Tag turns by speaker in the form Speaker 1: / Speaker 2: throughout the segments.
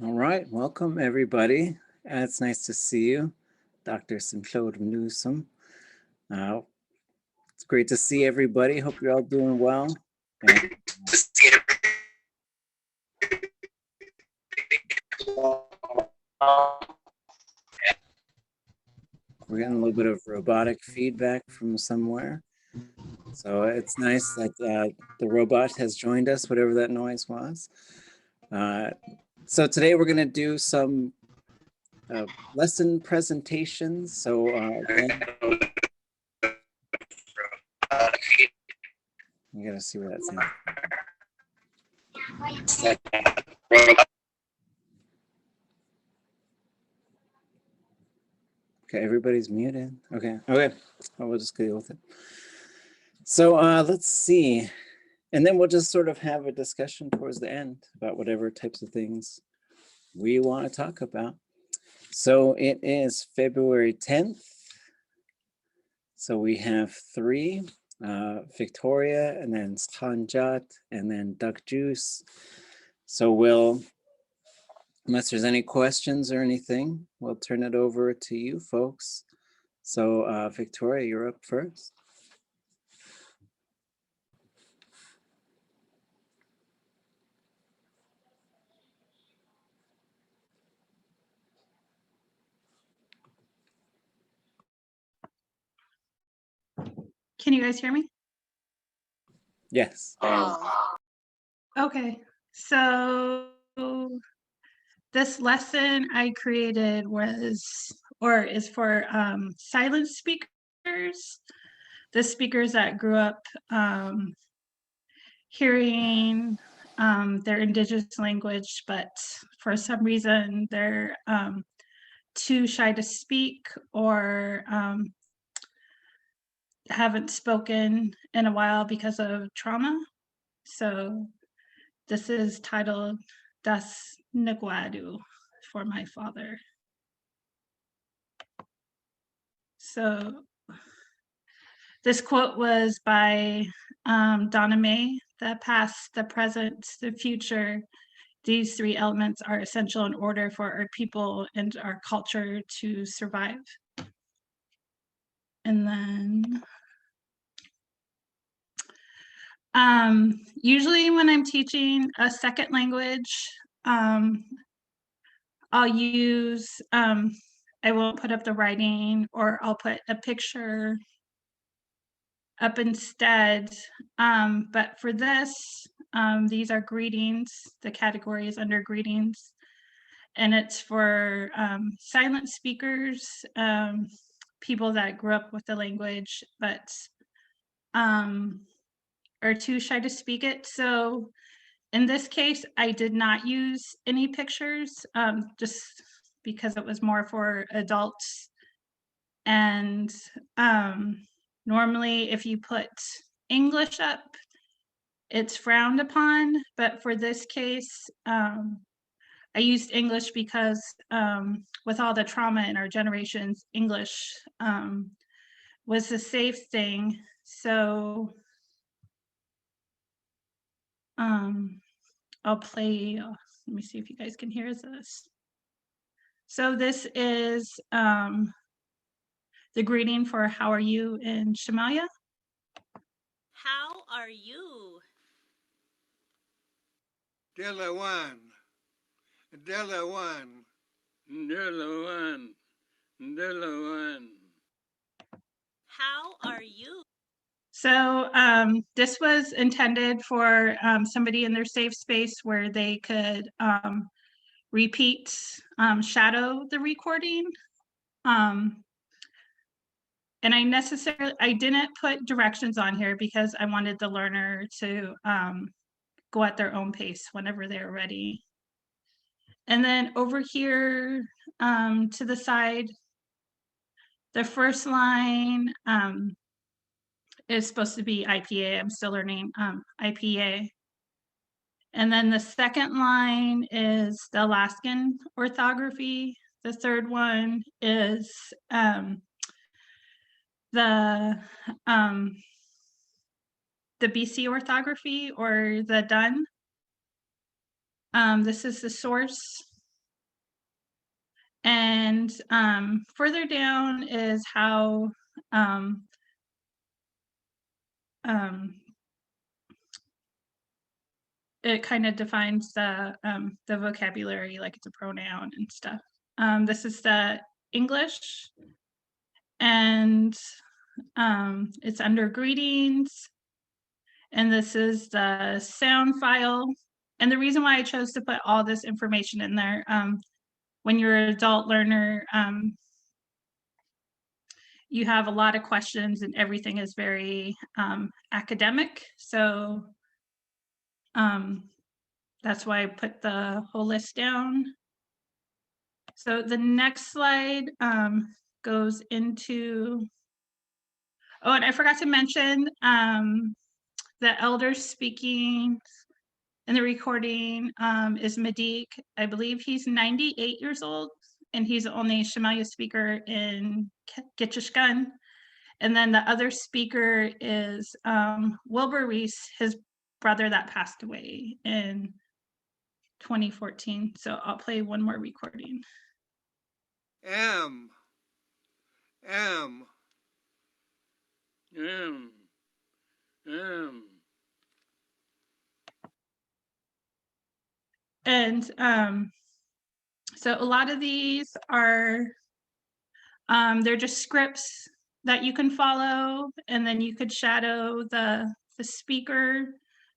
Speaker 1: All right, welcome everybody. It's nice to see you, Dr. Simplode Newsom. It's great to see everybody. Hope you're all doing well. And, we're getting a little bit of robotic feedback from somewhere. So it's nice that the robot has joined us, whatever that noise was. So today we're going to do some lesson presentations. So again, you got to see where that's at. Okay, everybody's muted. Okay, we'll just go with it. So let's see. And then we'll just sort of have a discussion towards the end about whatever types of things we want to talk about. So it is February 10th. So we have three, Victoria, and then Stanjat, and then Duck Juice. So unless there's any questions or anything, we'll turn it over to you folks. So Victoria, you're up first.
Speaker 2: Can you guys hear me?
Speaker 1: Yes.
Speaker 2: Okay, so this lesson I created is for silent speakers, the speakers that grew up hearing their Indigenous language, but for some reason they're too shy to speak or haven't spoken in a while because of trauma. So this is titled Das Nagwadu for my father. So this quote was by Donna Mae: the past, the present, the future. These three elements are essential in order for our people and our culture to survive. And then usually when I'm teaching a second language, I'll use, I won't put up the writing, or I'll put a picture up instead. But for this, these are greetings. The category is under greetings. And it's for silent speakers, people that grew up with the language, but are too shy to speak it. So in this case, I did not use any pictures, just because it was more for adults. And normally if you put English up, it's frowned upon, but for this case, I used English because with all the trauma in our generations, English was the safe thing. So I'll play, let me see if you guys can hear this. So this is the greeting for how are you in Shemaya.
Speaker 3: How are you?
Speaker 4: Delawan, Delawan, Delawan, Delawan.
Speaker 3: How are you?
Speaker 2: So this was intended for somebody in their safe space where they could repeat, shadow the recording. And I didn't put directions on here because I wanted the learner to go at their own pace whenever they're ready. And then over here to the side, the first line is supposed to be IPA. I'm still learning IPA. And then the second line is the Alaskan orthography. The third one is the BC orthography, or the Dun. This is the source. And further down is how it kind of defines the vocabulary, like it's a pronoun and stuff. This is the English, and it's under greetings. And this is the sound file. And the reason why I chose to put all this information in there, when you're an adult learner, you have a lot of questions and everything is very academic. So that's why I put the whole list down. So the next slide goes into, oh, and I forgot to mention the elders speaking in the recording is Madik. I believe he's 98 years old, and he's the only Shemaya speaker in Gitchishgun. And then the other speaker is Wilbur Reese, his brother that passed away in 2014. So I'll play one more recording.
Speaker 4: M.
Speaker 2: And so a lot of these are, they're just scripts that you can follow, and then you could shadow the speaker.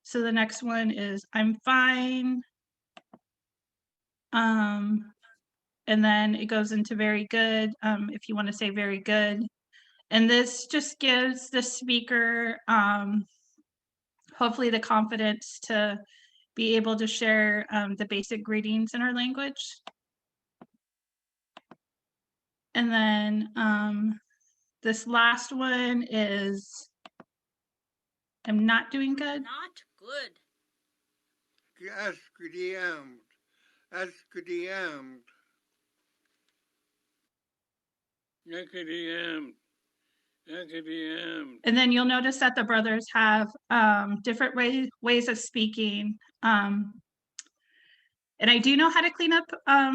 Speaker 2: So the next one is I'm fine. And then it goes into very good, if you want to say very good. And this just gives the speaker hopefully the confidence to be able to share the basic greetings in our language. And then this last one is I'm not doing good.
Speaker 3: Not good.
Speaker 2: And then you'll notice that the brothers have different ways of speaking. And I do know how to clean up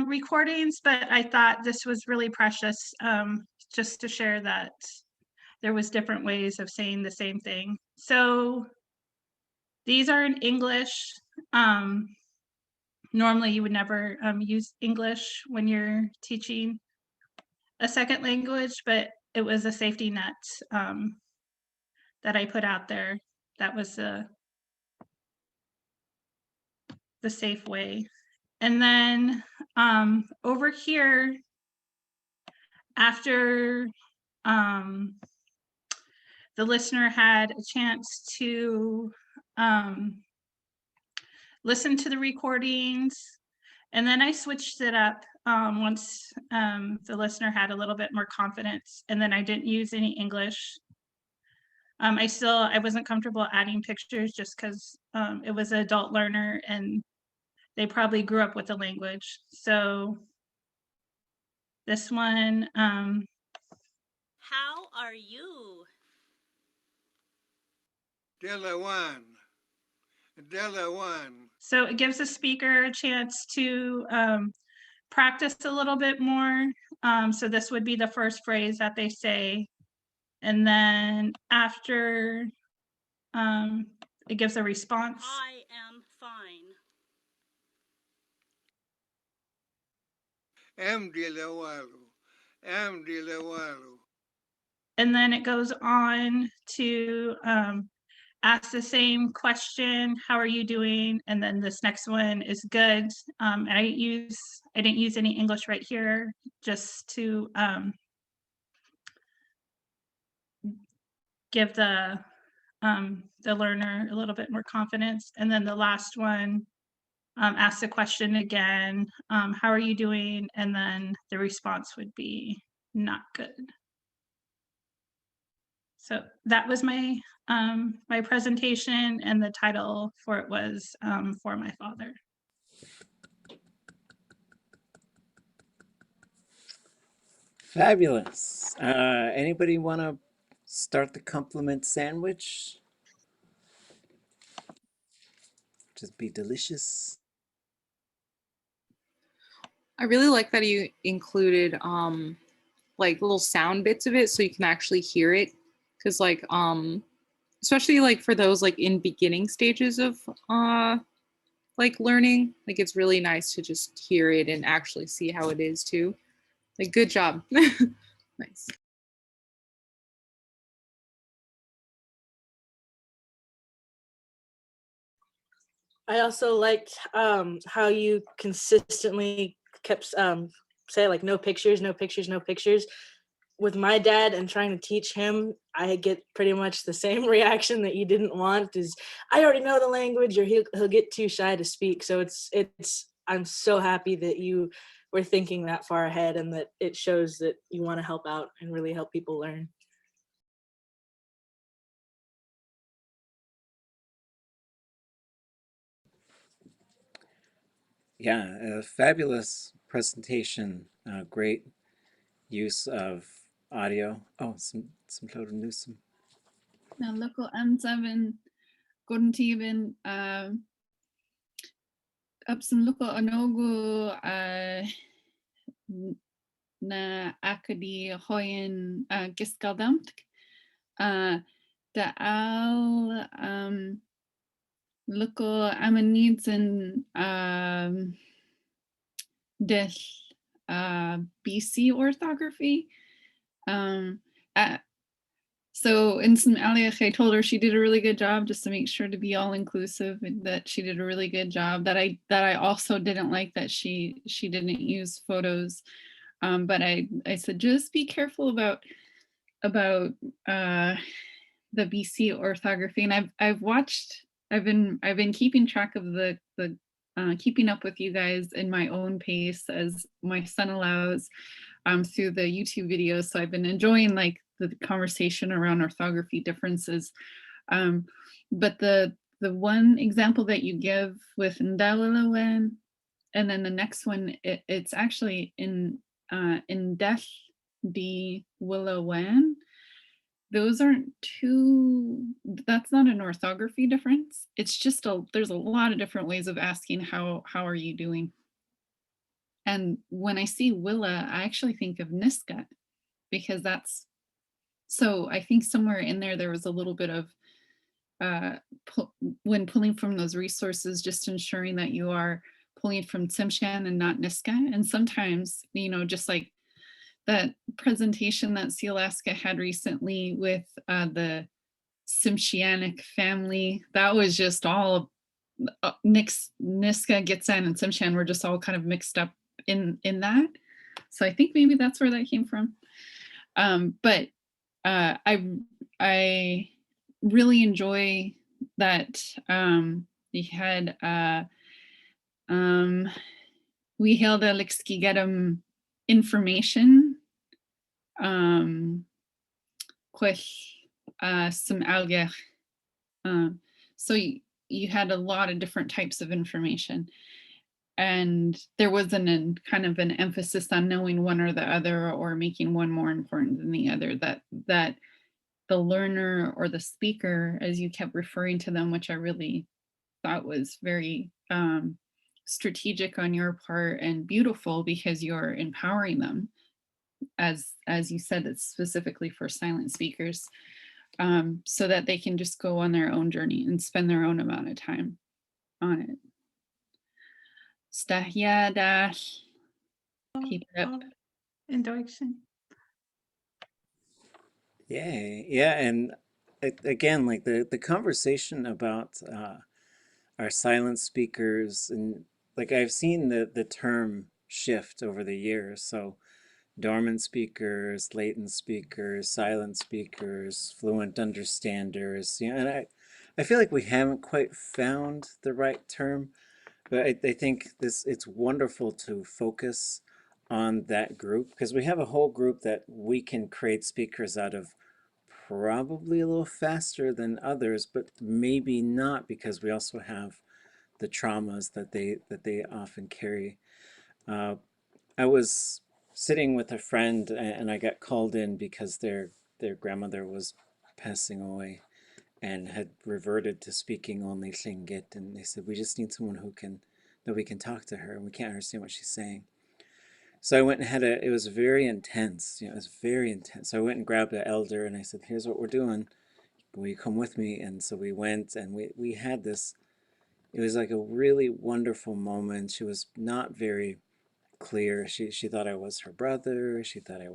Speaker 2: recordings, but I thought this was really precious just to share that there was different ways of saying the same thing. So these are in English. Normally you would never use English when you're teaching a second language, but it was a safety net that I put out there. That was the safe way. And then over here, after the listener had a chance to listen to the recordings, and then I switched it up once the listener had a little bit more confidence, and then I didn't use any English. I wasn't comfortable adding pictures just because it was an adult learner and they probably grew up with the language. So this one.
Speaker 3: How are you?
Speaker 4: Delawan.
Speaker 2: So it gives the speaker a chance to practice a little bit more. So this would be the first phrase that they say. And then after it gives a response.
Speaker 3: I am fine.
Speaker 2: And then it goes on to ask the same question, how are you doing? And then this next one is good. And I didn't use any English right here, just to give the learner a little bit more confidence. And then the last one, ask the question again, how are you doing? And then the response would be not good. So that was my my presentation, and the title for it was For My Father.
Speaker 1: Fabulous. Anybody want to start the compliment sandwich? Just be delicious.
Speaker 5: I really like that you included like little sound bits of it so you can actually hear it. Because like especially like for those like in beginning stages of like learning, like it's really nice to just hear it and actually see how it is too. Like good job. Nice.
Speaker 6: I also liked how you consistently kept say like no pictures, no pictures, no pictures. With my dad and trying to teach him, I get pretty much the same reaction that you didn't want is I already know the language, or he'll get too shy to speak. So it's I'm so happy that you were thinking that far ahead and that it shows that you want to help out and really help people learn.
Speaker 1: Yeah, a fabulous presentation. Great use of audio. Oh, some total news.
Speaker 7: Na local M7 Gordon up some local Anogo na Acadie Hoyen Giskaldamtk da al local Ammonites and Dish BC orthography. So in some Aliach, I told her she did a really good job just to make sure to be all inclusive and that she did a really good job. That I also didn't like that she didn't use photos. But I said just be careful about the BC orthography. And I've been keeping track of the keeping up with you guys in my own pace as my son allows through the YouTube videos. So I've been enjoying like the conversation around orthography differences. But the one example that you give with Ndalalawen, and then the next one, it's actually in Dech di Willawen. Those aren't that's not an orthography difference. It's just there's a lot of different ways of asking how are you doing? And when I see Willa, I actually think of Niska because so I think somewhere in there was a little bit of when pulling from those resources, just ensuring that you are pulling from Tsimshan and not Niska. And sometimes, just like that presentation that Sealaska had recently with the Tsimshianic family, that was just all Niska, Gitsan, and Tsimshan were just all kind of mixed up in that. So I think maybe that's where that came from. But I really enjoy that we had we held a Lixkigetum information with some algech. So you had a lot of different types of information. And there wasn't kind of an emphasis on knowing one or the other or making one more important than the other, that the learner or the speaker, as you kept referring to them, which I really thought was very strategic on your part and beautiful because you're empowering them. As you said, it's specifically for silent speakers, so that they can just go on their own journey and spend their own amount of time on it. Stahia dash. Keep it up.
Speaker 2: In Deutschen.
Speaker 1: Yay. Yeah, and again, like the conversation about our silent speakers, and like I've seen the term shift over the years. So dormant speakers, latent speakers, silent speakers, fluent understanders, and I feel like we haven't quite found the right term, but I think it's wonderful to focus on that group because we have a whole group that we can create speakers out of probably a little faster than others, but maybe not because we also have the traumas that they often carry. I was sitting with a friend and I got called in because their grandmother was passing away and had reverted to speaking only Tlingit, and they said we just need someone that we can talk to her and we can't understand what she's saying. So I went and it was very intense, you know, it was very intense. So I went and grabbed an elder and I said, here's what we're doing. Will you come with me? And so we went and we had this, it was like a really wonderful moment. She was not very clear. She thought I was her brother. She thought I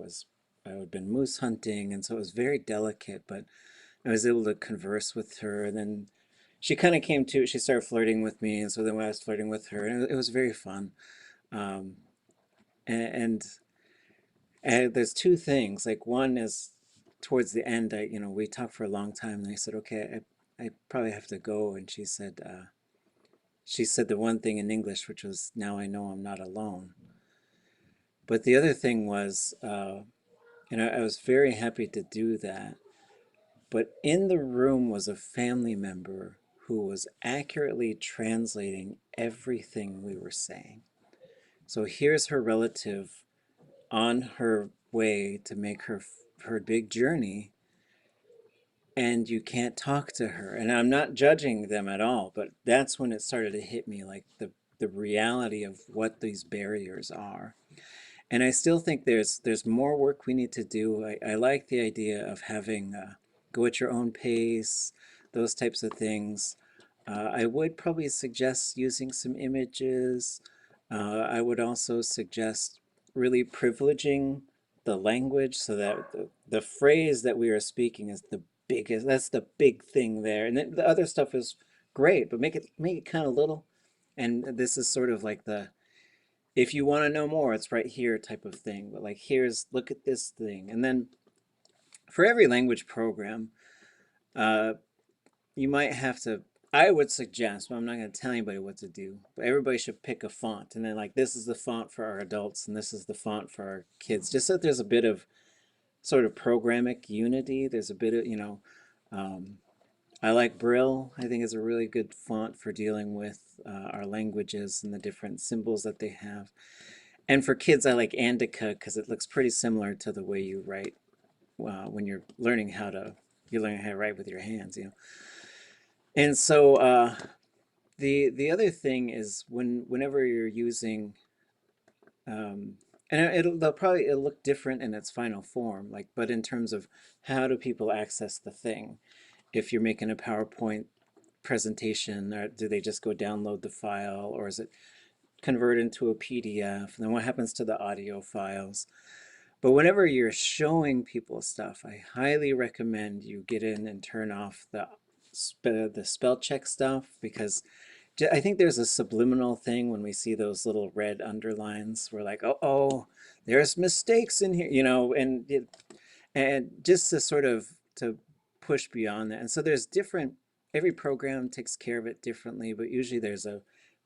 Speaker 1: had been moose hunting. And so it was very delicate, but I was able to converse with her. And then she kind of came to, she started flirting with me. And so then when I was flirting with her, and it was very fun. Um, and there's two things. Like one is towards the end, we talked for a long time, and I said, okay, I probably have to go. And she said the one thing in English, which was, now I know I'm not alone. But the other thing was, I was very happy to do that. But in the room was a family member who was accurately translating everything we were saying. So here's her relative on her way to make her big journey, and you can't talk to her. And I'm not judging them at all, but that's when it started to hit me, like the reality of what these barriers are. And I still think there's more work we need to do. I like the idea of having go at your own pace, those types of things. I would probably suggest using some images. I would also suggest really privileging the language so that the phrase that we are speaking is the biggest, that's the big thing there. And then the other stuff is great, but make it kind of little. And this is sort of like the, if you want to know more, it's right here type of thing. But like, look at this thing. And then for every language program, uh, you might have to, I would suggest, but I'm not going to tell anybody what to do, but everybody should pick a font. And then like, this is the font for our adults and this is the font for our kids. Just so that there's a bit of sort of programic unity. There's a bit of, I like Brill. I think is a really good font for dealing with our languages and the different symbols that they have. And for kids, I like Indica because it looks pretty similar to the way you write when you're learning how to write with your hands, you know. And so the other thing is whenever you're using, and it'll look different in its final form, like, but in terms of how do people access the thing? If you're making a PowerPoint presentation, or do they just go download the file, or is it convert into a PDF? And then what happens to the audio files? But whenever you're showing people stuff, I highly recommend you get in and turn off the spell check stuff, because I think there's a subliminal thing when we see those little red underlines. We're like, oh, there's mistakes in here, and just to sort of to push beyond that. And so there's every program takes care of it differently, but usually there's a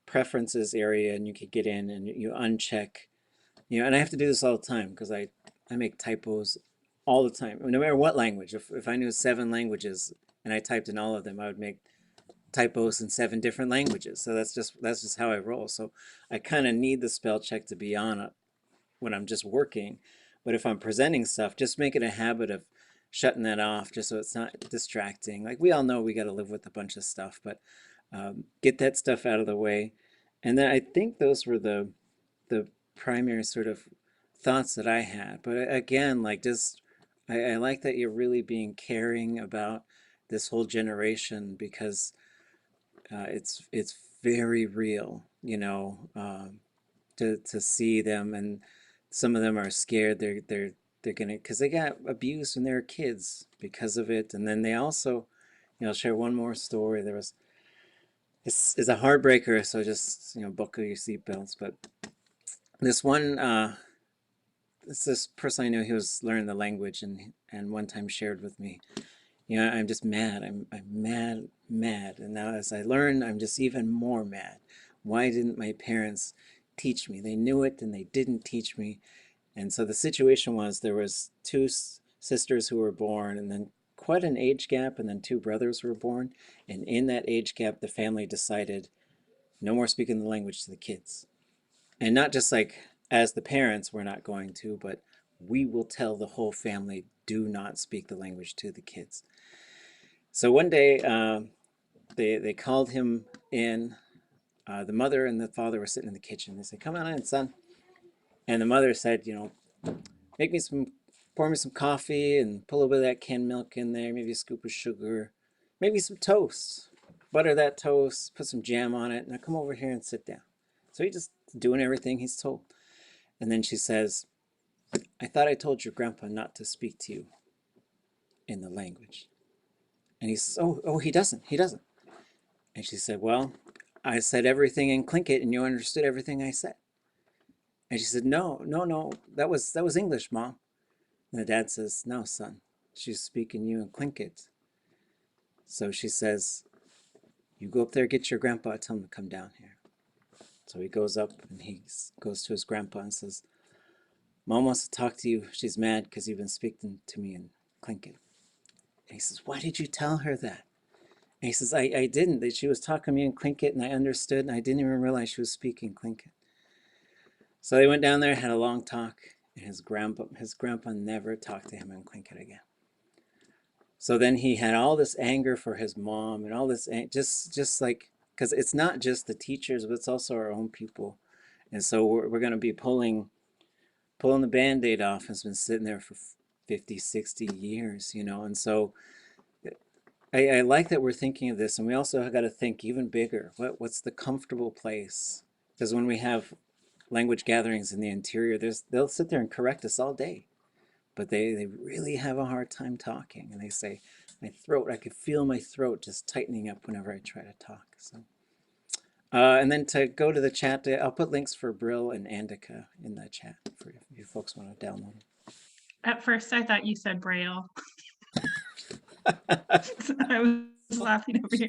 Speaker 1: preferences area, and you could get in and you uncheck, and I have to do this all the time because I make typos all the time, no matter what language. If I knew 7 languages and I typed in all of them, I would make typos in 7 different languages. So that's just how I roll. So I kind of need the spell check to be on it when I'm just working. But if I'm presenting stuff, just make it a habit of shutting that off, just so it's not distracting. Like, we all know we got to live with a bunch of stuff, but get that stuff out of the way. And then I think those were the primary sort of thoughts that I had. But again, like, just I like that you're really being caring about this whole generation, because it's very real, to see them, and some of them are scared they're gonna, because they got abused when they were kids because of it. And then they also, I'll share one more story. It's a heartbreaker, so just buckle your seatbelts. But this one, this person I knew, he was learning the language, and one time shared with me, I'm just mad. I'm mad. And now as I learn, I'm just even more mad. Why didn't my parents teach me? They knew it and they didn't teach me. And so the situation was, there was 2 sisters who were born, and then quite an age gap, and then 2 brothers were born. And in that age gap, the family decided no more speaking the language to the kids. And not just like, as the parents, we're not going to, but we will tell the whole family, do not speak the language to the kids. So one day, they called him in. The mother and the father were sitting in the kitchen. They said, "Come on in, son." And the mother said, you know, pour me some coffee and put a little bit of that canned milk in there, maybe a scoop of sugar, maybe some toast, butter that toast, put some jam on it, and now come over here and sit down. So he's just doing everything he's told. And then she says, I thought I told your grandpa not to speak to you in the language. And he says, oh, he doesn't. And she said, well, I said everything in Tlingit and you understood everything I said. And she said, no, that was English, Mom. And the dad says, no, son, she's speaking you in Tlingit. So she says, you go up there, get your grandpa, tell him to come down here. So he goes up and he goes to his grandpa and says, Mom wants to talk to you. She's mad because you've been speaking to me in Tlingit. And he says, why did you tell her that? And he says, I didn't. That she was talking to me in Tlingit and I understood and I didn't even realize she was speaking Tlingit. So they went down there, had a long talk, and his grandpa never talked to him in Tlingit again. So then he had all this anger for his mom and all this, just like, because it's not just the teachers, but it's also our own people. And so we're going to be pulling the Band-Aid off. It's been sitting there for 50, 60 years, you know. And so I like that we're thinking of this, and we also got to think even bigger. What's the comfortable place? Because when we have language gatherings in the interior, they'll sit there and correct us all day, but they really have a hard time talking, and they say, my throat, I could feel my throat just tightening up whenever I try to talk. So, and then to go to the chat, I'll put links for Brill and Andica in the chat for if you folks want to download
Speaker 2: At first, I thought you said Braille.
Speaker 1: them.
Speaker 2: I was laughing over here.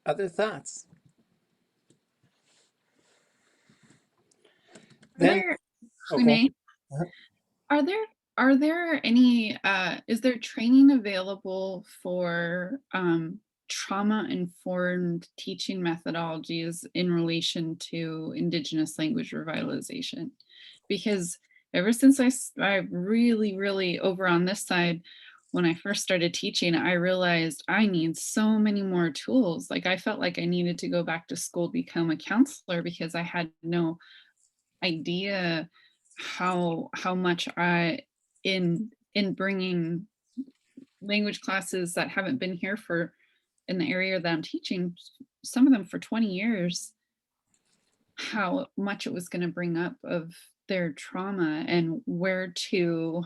Speaker 1: Other thoughts?
Speaker 7: Are
Speaker 1: Then,
Speaker 7: there,
Speaker 1: okay.
Speaker 7: Renee,
Speaker 1: Uh-huh.
Speaker 7: are there any is there training available for trauma informed teaching methodologies in relation to Indigenous language revitalization? Because ever since I really over on this side, when I first started teaching, I realized I need so many more tools. Like I felt like I needed to go back to school, become a counselor, because I had no idea how much I in bringing language classes that haven't been here for in the area that I'm teaching, some of them for 20 years, how much it was going to bring up of their trauma and where to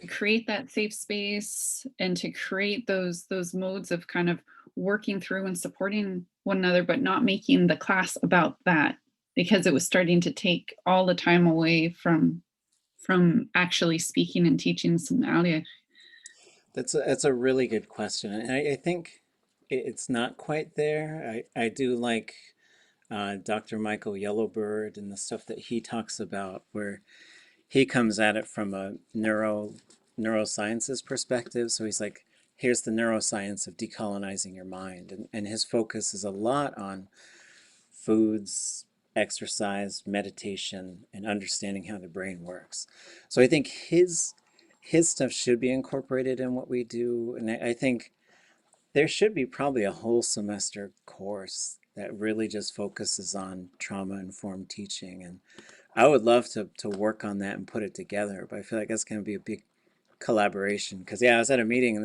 Speaker 7: create that safe space and to create those modes of kind of working through and supporting one another, but not making the class about that, because it was starting to take all the time away from actually speaking and teaching Somalia.
Speaker 1: That's a really good question, and I think it's not quite there. I do like Dr. Michael Yellowbird and the stuff that he talks about, where he comes at it from a neurosciences perspective. So he's like, here's the neuroscience of decolonizing your mind, and his focus is a lot on foods, exercise, meditation, and understanding how the brain works. So I think his stuff should be incorporated in what we do, and I think there should be probably a whole semester course that really just focuses on trauma-informed teaching. And I would love to work on that and put it together, but I feel like that's going to be a big collaboration. Because yeah, I was at a meeting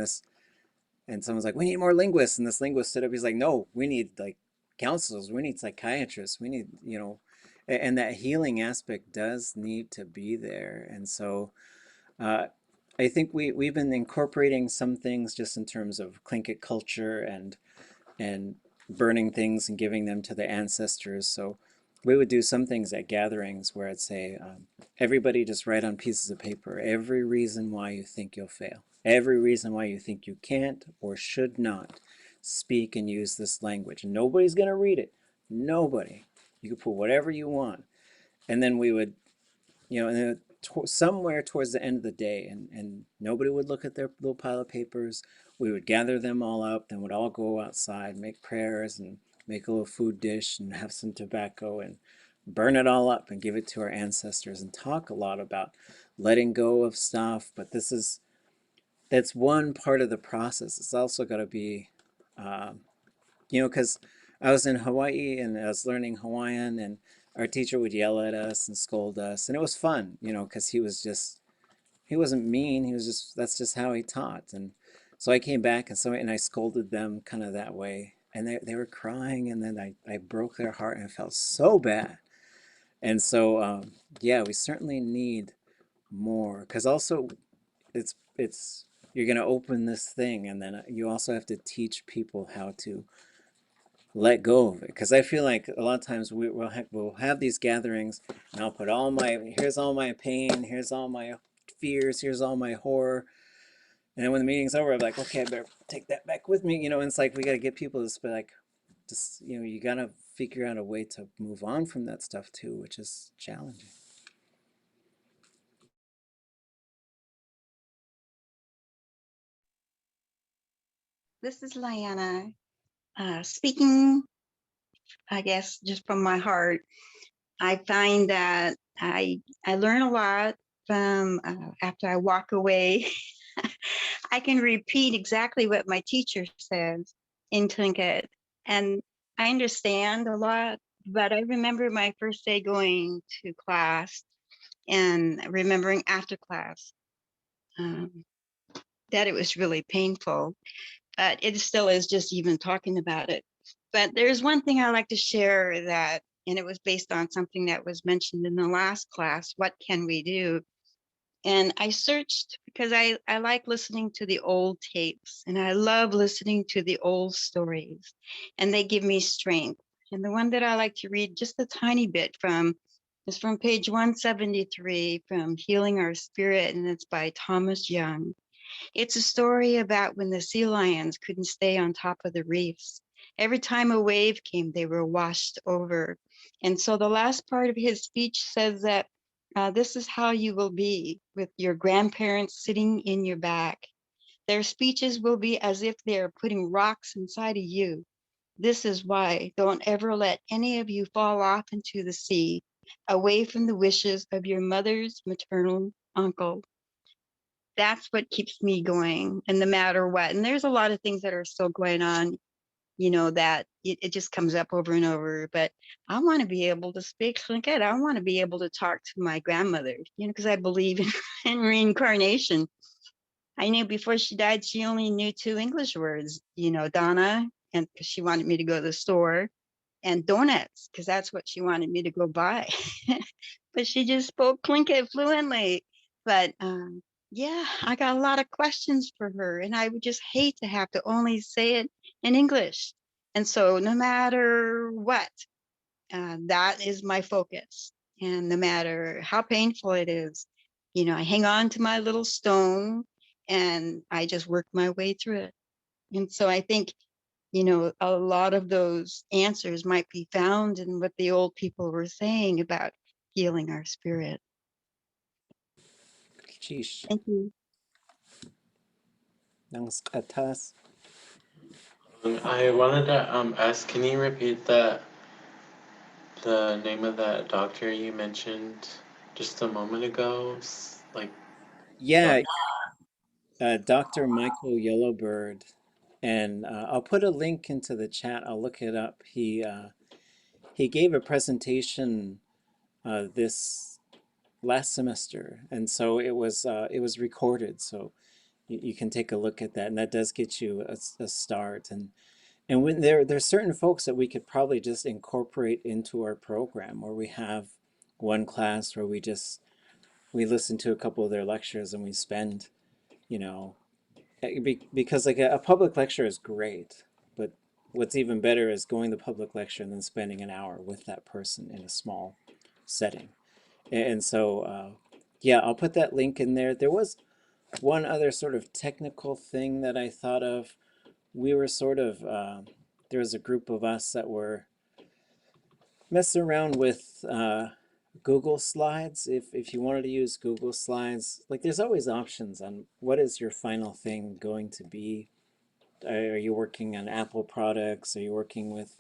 Speaker 1: and someone's like, we need more linguists, and this linguist stood up. He's like, no, we need like counselors, we need psychiatrists, we need, you know, and that healing aspect does need to be there. And so I think we've been incorporating some things just in terms of Tlingit culture and burning things and giving them to the ancestors. So we would do some things at gatherings where I'd say, everybody just write on pieces of paper every reason why you think you'll fail, every reason why you think you can't or should not speak and use this language. And nobody's going to read it. Nobody. You can put whatever you want. And then we would, you know, and then somewhere towards the end of the day, and nobody would look at their little pile of papers. We would gather them all up, then would all go outside, make prayers and make a little food dish and have some tobacco and burn it all up and give it to our ancestors and talk a lot about letting go of stuff. But that's one part of the process. It's also got to be, you know, because I was in Hawaii and I was learning Hawaiian, and our teacher would yell at us and scold us, and it was fun, you know, because he wasn't mean. He was just, that's just how he taught. And so I came back and I scolded them kind of that way. And they were crying, and then I broke their heart and I felt so bad. And so, yeah, we certainly need more, because also it's you're going to open this thing, and then you also have to teach people how to let go of it. Because I feel like a lot of times we'll have these gatherings, and I'll put here's all my pain, here's all my fears, here's all my horror. And then when the meeting's over, I'm like, okay, I better take that back with me, you know. And it's like we got to get people to just be like, just, you know, you got to figure out a way to move on from that stuff too, which is challenging.
Speaker 8: This is Liana speaking, I guess, just from my heart. I find that I learn a lot from after I walk away. I can repeat exactly what my teacher says in Tlingit, and I understand a lot. But I remember my first day going to class and remembering after class that it was really painful. But it still is just even talking about it. But there's one thing I like to share that, and it was based on something that was mentioned in the last class, what can we do? And I searched because I like listening to the old tapes, and I love listening to the old stories, and they give me strength. And the one that I like to read just a tiny bit from is from page 173 from Healing Our Spirit, and it's by Thomas Young. It's a story about when the sea lions couldn't stay on top of the reefs. Every time a wave came, they were washed over. And so the last part of his speech says that this is how you will be with your grandparents sitting in your back. Their speeches will be as if they are putting rocks inside of you. This is why don't ever let any of you fall off into the sea, away from the wishes of your mother's maternal uncle. That's what keeps me going, and no matter what. And there's a lot of things that are still going on, you know, that it just comes up over and over. But I want to be able to speak Tlingit. I want to be able to talk to my grandmother, you know, because I believe in reincarnation. I knew before she died, she only knew 2 English words, you know, Donna, and because she wanted me to go to the store, and donuts, because that's what she wanted me to go buy. But she just spoke Tlingit fluently. But yeah, I got a lot of questions for her, and I would just hate to have to only say it in English. And so no matter what, that is my focus. And no matter how painful it is, you know, I hang on to my little stone and I just work my way through it. And so I think, you know, a lot of those answers might be found in what the old people were saying about healing our spirit.
Speaker 1: Sheesh.
Speaker 8: Thank you.
Speaker 1: Thanks, Atas.
Speaker 9: I wanted to ask, can you repeat the name of that doctor you mentioned just a moment ago? Like,
Speaker 1: Yeah, Dr. Michael Yellowbird, and I'll put a link into the chat. I'll look it up. He gave a presentation this last semester, and so it was recorded, so you can take a look at that, and that does get you a start. And when there's certain folks that we could probably just incorporate into our program, where we have one class where we listen to a couple of their lectures and we spend, you know, because like a public lecture is great, but what's even better is going to public lecture and then spending an hour with that person in a small setting. And so, yeah, I'll put that link in there. There was one other sort of technical thing that I thought of. We were sort of, there was a group of us that were messing around with Google Slides. If you wanted to use Google Slides, like there's always options on what is your final thing going to be. Are you working on Apple products? Are you working with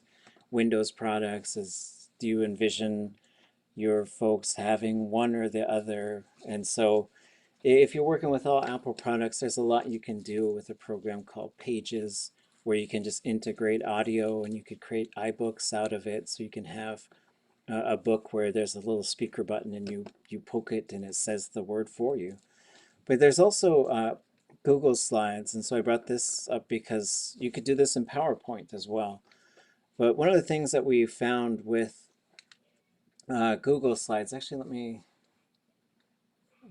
Speaker 1: Windows products? Do you envision your folks having one or the other? And so if you're working with all Apple products, there's a lot you can do with a program called Pages where you can just integrate audio, and you could create iBooks out of it. So you can have a book where there's a little speaker button and you poke it and it says the word for you. But there's also Google Slides, and so I brought this up because you could do this in PowerPoint as well. But one of the things that we found with Google Slides, actually, let me.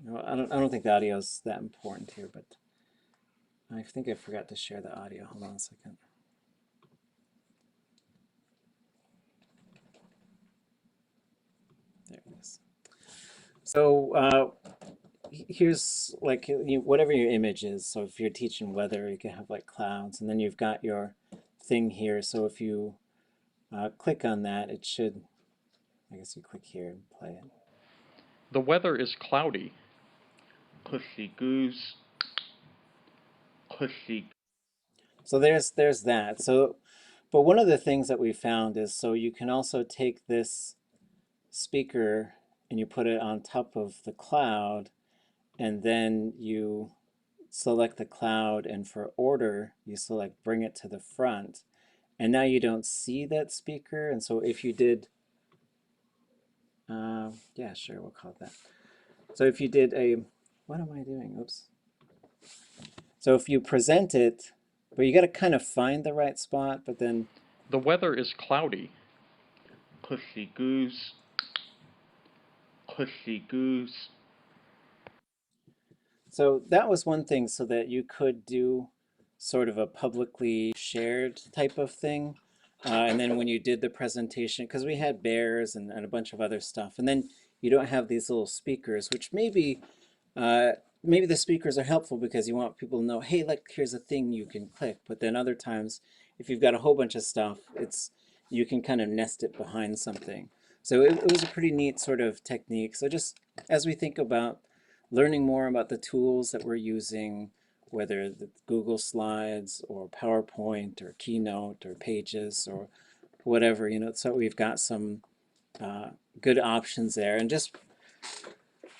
Speaker 1: No, I don't think the audio is that important here, but I think I forgot to share the audio. Hold on a second. There it is. So here's like whatever your image is. So if you're teaching weather, you can have like clouds, and then you've got your thing here. So if you click on that, it should, I guess you click here and play it.
Speaker 10: The weather is cloudy. Pussy goose. Pussy.
Speaker 1: So there's that. So, but one of the things that we found is, so you can also take this speaker and you put it on top of the cloud, and then you select the cloud, and for order, you select bring it to the front. And now you don't see that speaker. And so if you did, yeah, sure, we'll call it that. So if you did a, what am I doing? Oops. So if you present it, but you got to kind of find the right spot, but then.
Speaker 10: The weather is cloudy. Pussy goose. Pussy goose.
Speaker 1: So that was one thing, so that you could do sort of a publicly shared type of thing. And then when you did the presentation, because we had bears and a bunch of other stuff, and then you don't have these little speakers, which maybe the speakers are helpful because you want people to know, hey, look, here's a thing you can click. But then other times, if you've got a whole bunch of stuff, you can kind of nest it behind something. So it was a pretty neat sort of technique. So just as we think about learning more about the tools that we're using, whether the Google Slides or PowerPoint or Keynote or Pages or whatever, so we've got some good options there. And just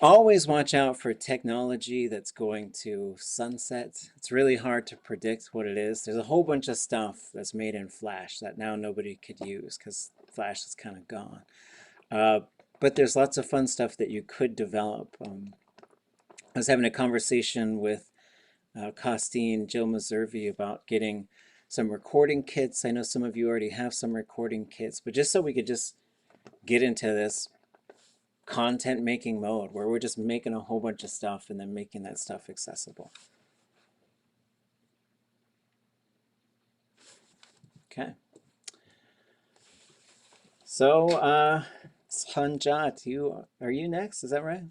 Speaker 1: always watch out for technology that's going to sunset. It's really hard to predict what it is. There's a whole bunch of stuff that's made in Flash that now nobody could use because Flash is kind of gone. But there's lots of fun stuff that you could develop. I was having a conversation with Costine, Jill Meservey, about getting some recording kits. I know some of you already have some recording kits, but just so we could just get into this content making mode where we're just making a whole bunch of stuff and then making that stuff accessible. Okay. So Sanjat, are you next? Is that right?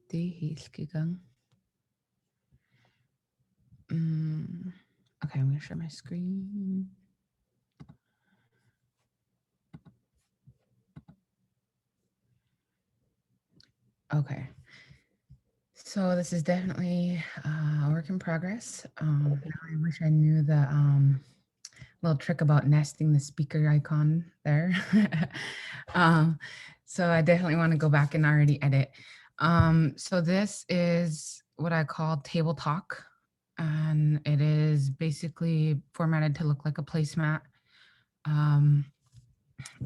Speaker 11: Det er helt gegangen. Okay, I'm going to share my screen. Okay. So this is definitely a work in progress. Now I wish I knew the little trick about nesting the speaker icon there. So I definitely want to go back and already edit. So this is what I call table talk, and it is basically formatted to look like a placemat.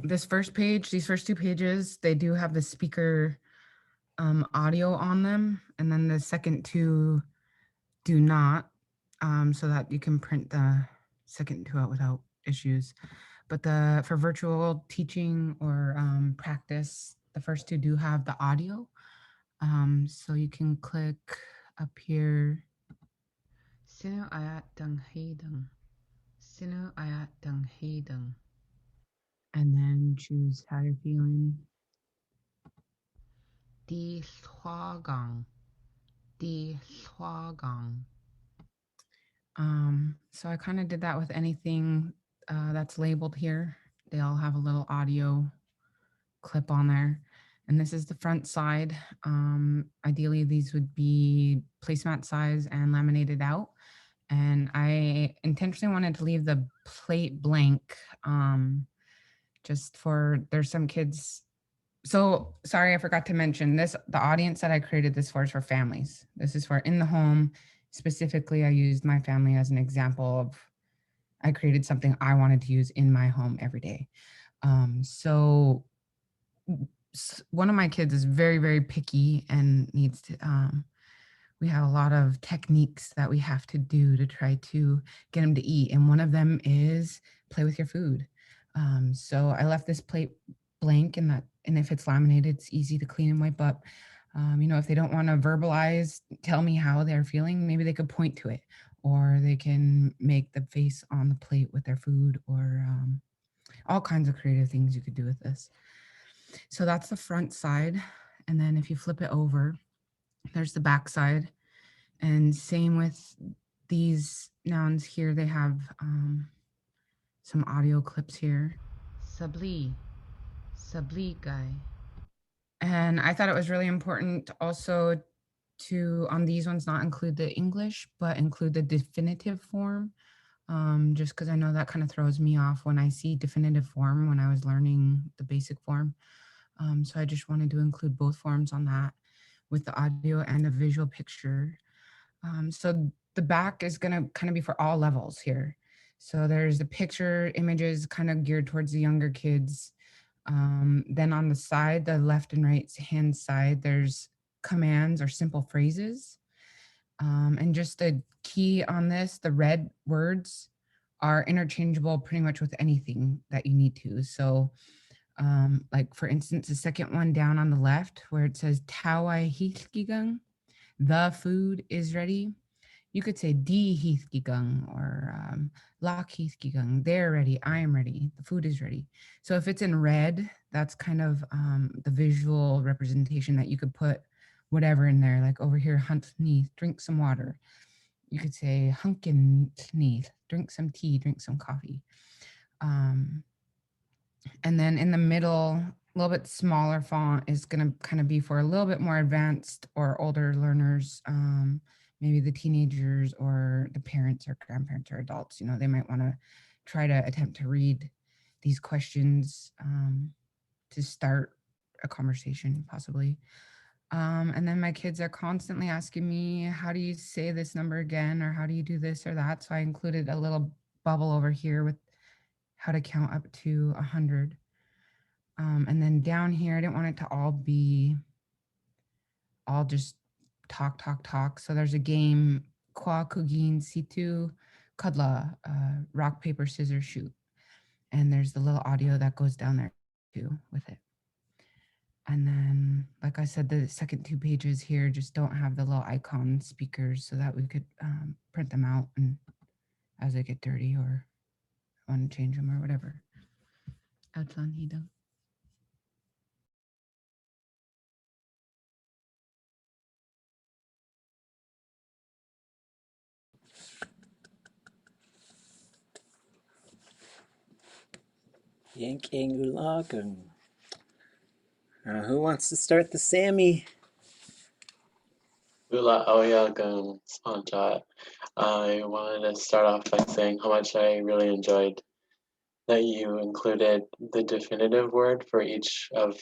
Speaker 11: This first page, these first two pages, they do have the speaker audio on them, and then the second two do not, so that you can print the second two out without issues. But for virtual teaching or practice, the first two do have the audio. So you can click up here. Sino ayat dang hedang. Sino ayat dang hedang. And then choose how you're feeling. Di swagang. Di swagang. So I kind of did that with anything that's labeled here. They all have a little audio clip on there. And this is the front side. Ideally, these would be placemat size and laminated out. And I intentionally wanted to leave the plate blank, just for, there's some kids, So sorry, I forgot to mention this. The audience that I created this for is for families. This is for in the home. Specifically, I used my family as an example of, I created something I wanted to use in my home every day. So one of my kids is very, very picky and needs to, we have a lot of techniques that we have to do to try to get him to eat. And one of them is play with your food. So I left this plate blank, and if it's laminated, it's easy to clean and wipe up. If they don't want to verbalize, tell me how they're feeling, maybe they could point to it, or they can make the face on the plate with their food, or all kinds of creative things you could do with this. So that's the front side. And then if you flip it over, there's the back side. And same with these nouns here, they have some audio clips here. Sabli guy. And I thought it was really important also to, on these ones, not include the English, but include the definitive form. Just because I know that kind of throws me off when I see definitive form when I was learning the basic form. So I just wanted to include both forms on that with the audio and a visual picture. So the back is going to kind of be for all levels here. So there's the picture images kind of geared towards the younger kids. Then on the side, the left and right hand side, there's commands or simple phrases. And just the key on this, the red words are interchangeable pretty much with anything that you need to. So like for instance, the second one down on the left where it says Tawai Hithgigung, the food is ready. You could say Di Hithgigung or Lak Hithgigung, they're ready, I am ready, the food is ready. So if it's in red, that's kind of the visual representation that you could put whatever in there, like over here, hunt neath, drink some water. You could say hunkin neath, drink some tea, drink some coffee. And then in the middle, a little bit smaller font is going to kind of be for a little bit more advanced or older learners, maybe the teenagers or the parents or grandparents or adults. They might want to try to attempt to read these questions to start a conversation possibly. And then my kids are constantly asking me, how do you say this number again? Or how do you do this or that? So I included a little bubble over here with how to count up to 100. And then down here, I didn't want it to all be all just talk. So there's a game, Kwa Kugin Situ Kudla, rock, paper, scissors, shoot. And there's the little audio that goes down there too with it. And then, like I said, the second 2 pages here just don't have the little icon speakers so that we could print them out and as they get dirty or want to change them or whatever. Outlan Hida.
Speaker 1: Yank Angulagan. Who wants to start the Sammy?
Speaker 9: Ula Aoyagan Sponjat. I wanted to start off by saying how much I really enjoyed that you included the definitive word for each of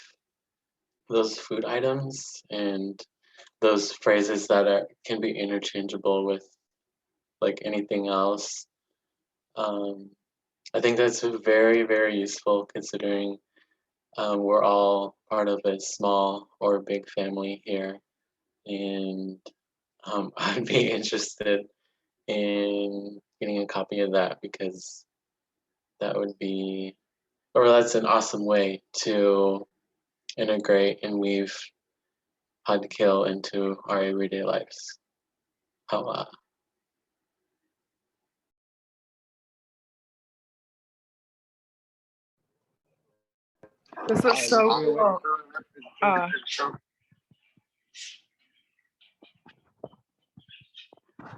Speaker 9: those food items and those phrases that can be interchangeable with like anything else. I think that's very, very useful considering we're all part of a small or big family here. And I'd be interested in getting a copy of that because that would be, or that's an awesome way to integrate and weave how to kill into our everyday lives. How
Speaker 12: This was so cool.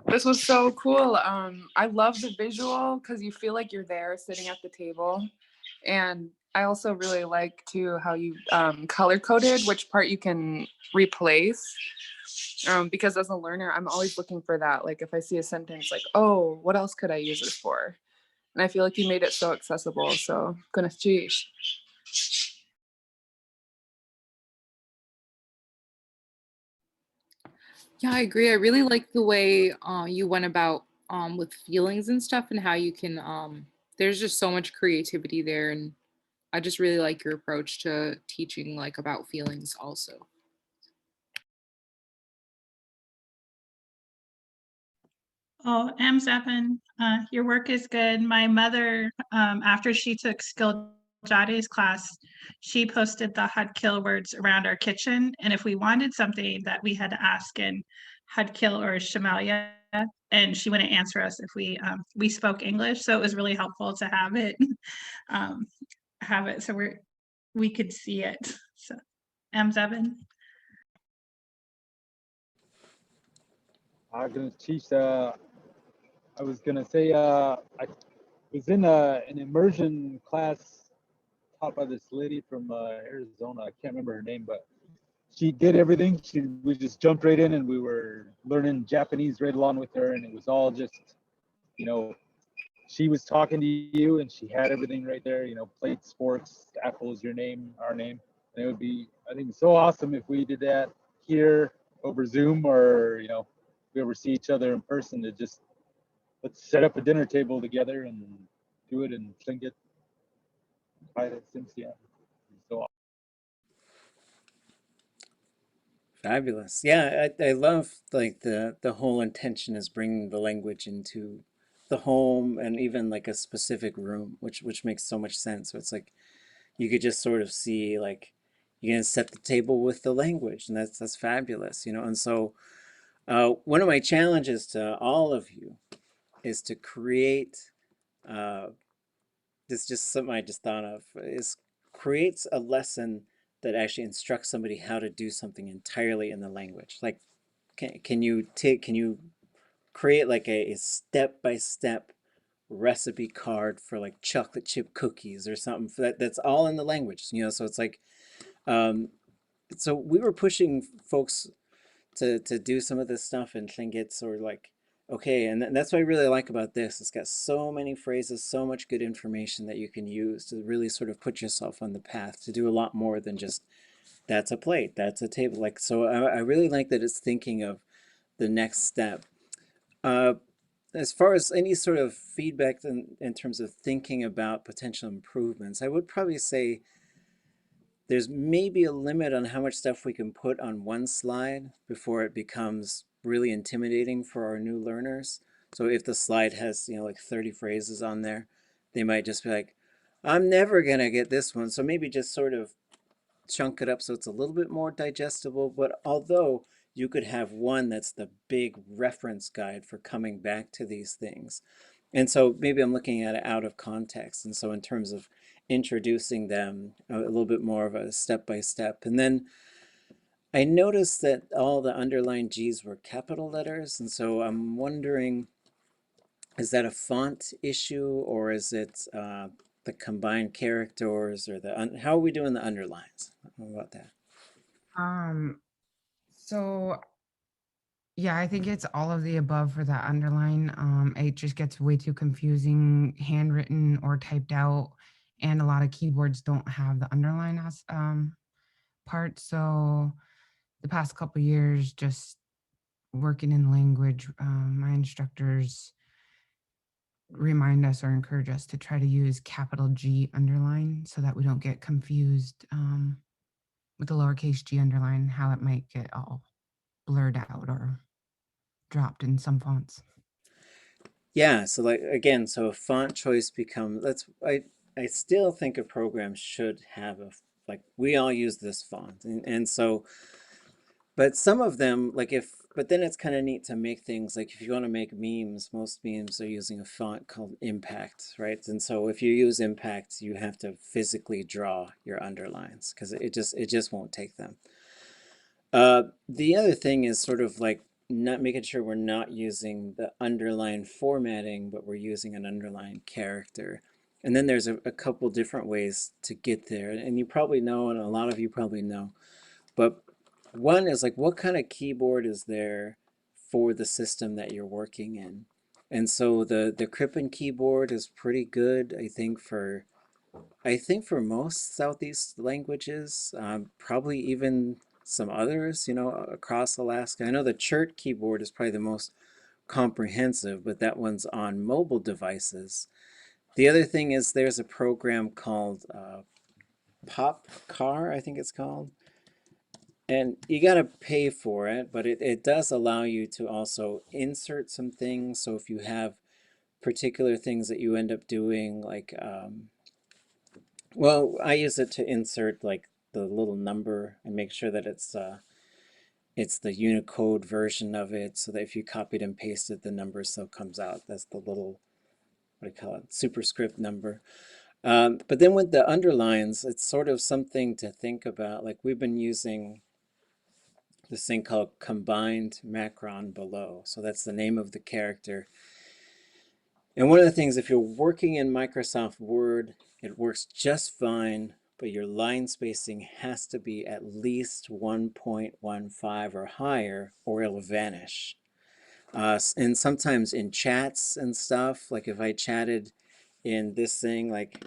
Speaker 12: This was so cool. I love the visual because you feel like you're there sitting at the table. And I also really like too how you color coded which part you can replace. Because as a learner, I'm always looking for that. Like if I see a sentence like, oh, what else could I use this for? And I feel like you made it so accessible. So, good.
Speaker 5: Yeah, I agree. I really like the way you went about with feelings and stuff and how you can there's just so much creativity there, and I just really like your approach to teaching like about feelings also.
Speaker 2: Oh, M7, your work is good. My mother, after she took Skill Jade's class, she posted the Hudkill words around our kitchen. And if we wanted something that we had to ask in Hudkill or Shamalia, and she wouldn't answer us if we spoke English. So it was really helpful to have it, um, so we could see it. So M7.
Speaker 13: I'm gonna teach. I was gonna say I was in an immersion class taught by this lady from Arizona. I can't remember her name, but she did everything. We just jumped right in, and we were learning Japanese right along with her, and it was all just, you know, she was talking to you, and she had everything right there. You know, plates, forks, apples, your name, our name, and it would be, I think, so awesome if we did that here over Zoom, or if we ever see each other in person, to just let's set up a dinner table together and do it in Tlingit. So
Speaker 1: Fabulous. Yeah, I love like the whole intention is bringing the language into the home and even like a specific room, which makes so much sense. So it's like you could just sort of see like you're gonna set the table with the language, and that's fabulous, you know. And so one of my challenges to all of you is to create this, just something I just thought of, is creates a lesson that actually instructs somebody how to do something entirely in the language. Like, can you create like a step-by-step recipe card for like chocolate chip cookies or something for that's all in the language, you know? So it's like, um, so we were pushing folks to do some of this stuff, and Tlingits or like, okay, and that's what I really like about this. It's got so many phrases, so much good information that you can use to really sort of put yourself on the path to do a lot more than just that's a plate, that's a table. Like, so I really like that it's thinking of the next step. Uh, as far as any sort of feedback in terms of thinking about potential improvements, I would probably say there's maybe a limit on how much stuff we can put on one slide before it becomes really intimidating for our new learners. So if the slide has, like 30 phrases on there, they might just be like, I'm never gonna get this one. So maybe just sort of chunk it up so it's a little bit more digestible. But although you could have one that's the big reference guide for coming back to these things. And so maybe I'm looking at it out of context. And so in terms of introducing them a little bit more of a step by step. And then I noticed that all the underlined G's were capital letters. And so I'm wondering, is that a font issue, or is it the combined characters, or how are we doing the underlines? How about that?
Speaker 11: So yeah, I think it's all of the above for that underline. It just gets way too confusing, handwritten or typed out, and a lot of keyboards don't have the underline as part. So the past couple years, just working in language, my instructors remind us or encourage us to try to use capital G underline so that we don't get confused with the lowercase g underline, how it might get all blurred out or dropped in some fonts.
Speaker 1: Yeah, so like again, so font choice becomes I still think a program should have like we all use this font, and so, but some of them like but then it's kind of neat to make things like if you want to make memes, most memes are using a font called Impact, right? And so if you use Impact, you have to physically draw your underlines because it just won't take them. The other thing is sort of like not making sure we're not using the underline formatting, but we're using an underline character. And then there's a couple different ways to get there. And you probably know, and a lot of you probably know, but one is like, what kind of keyboard is there for the system that you're working in? And so the Crippen keyboard is pretty good, I think for most Southeast languages, probably even some others, across Alaska. I know the Chert keyboard is probably the most comprehensive, but that one's on mobile devices. The other thing is there's a program called Popcar, I think it's called. And you got to pay for it, but it does allow you to also insert some things. So if you have particular things that you end up doing, like, well, I use it to insert like the little number and make sure that it's the Unicode version of it, so that if you copied and pasted, the number still comes out. That's the little, what do you call it, superscript number. But then with the underlines, it's sort of something to think about. Like we've been using this thing called combined macron below. So that's the name of the character. And one of the things, if you're working in Microsoft Word, it works just fine, but your line spacing has to be at least 1.15 or higher, or it'll vanish. And sometimes in chats and stuff, like if I chatted in this thing, like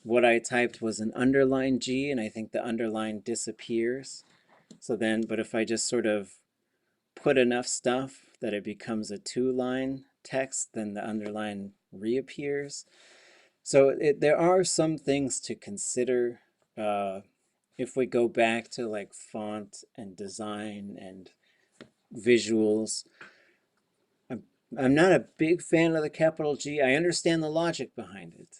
Speaker 1: what I typed was an underline G, and I think the underline disappears. So then, but if I just sort of put enough stuff that it becomes a 2-line text, then the underline reappears. So there are some things to consider if we go back to like font and design and visuals. I'm not a big fan of the capital G. I understand the logic behind it.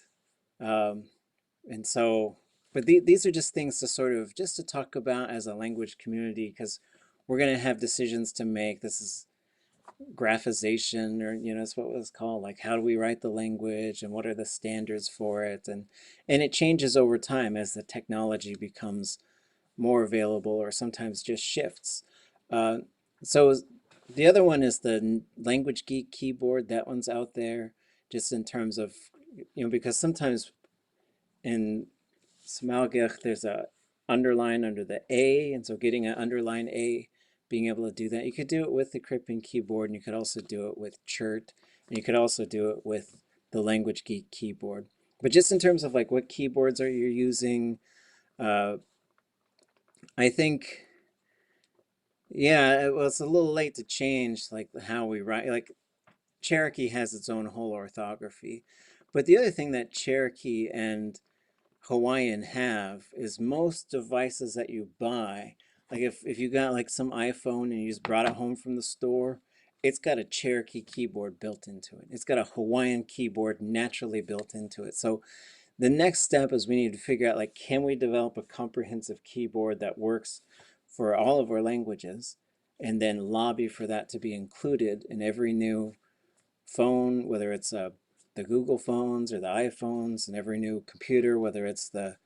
Speaker 1: And so, but these are just things to sort of, just to talk about as a language community, because we're going to have decisions to make. This is graphization, or, it's what it was called, like how do we write the language and what are the standards for it? And it changes over time as the technology becomes more available, or sometimes just shifts. So the other one is the Language Geek keyboard. That one's out there just in terms of, because sometimes in Smalgech, there's a underline under the A, and so getting an underline A, being able to do that. You could do it with the Crippen keyboard, and you could also do it with Chert, and you could also do it with the Language Geek keyboard. But just in terms of like what keyboards are you using, I think, yeah, well, it's a little late to change like how we write. Like Cherokee has its own whole orthography, but the other thing that Cherokee and Hawaiian have is most devices that you buy, like if you got like some iPhone and you just brought it home from the store, it's got a Cherokee keyboard built into it. It's got a Hawaiian keyboard naturally built into it. So the next step is we need to figure out, like, can we develop a comprehensive keyboard that works for all of our languages, and then lobby for that to be included in every new phone, whether it's the Google phones or the iPhones, and every new computer, whether it's the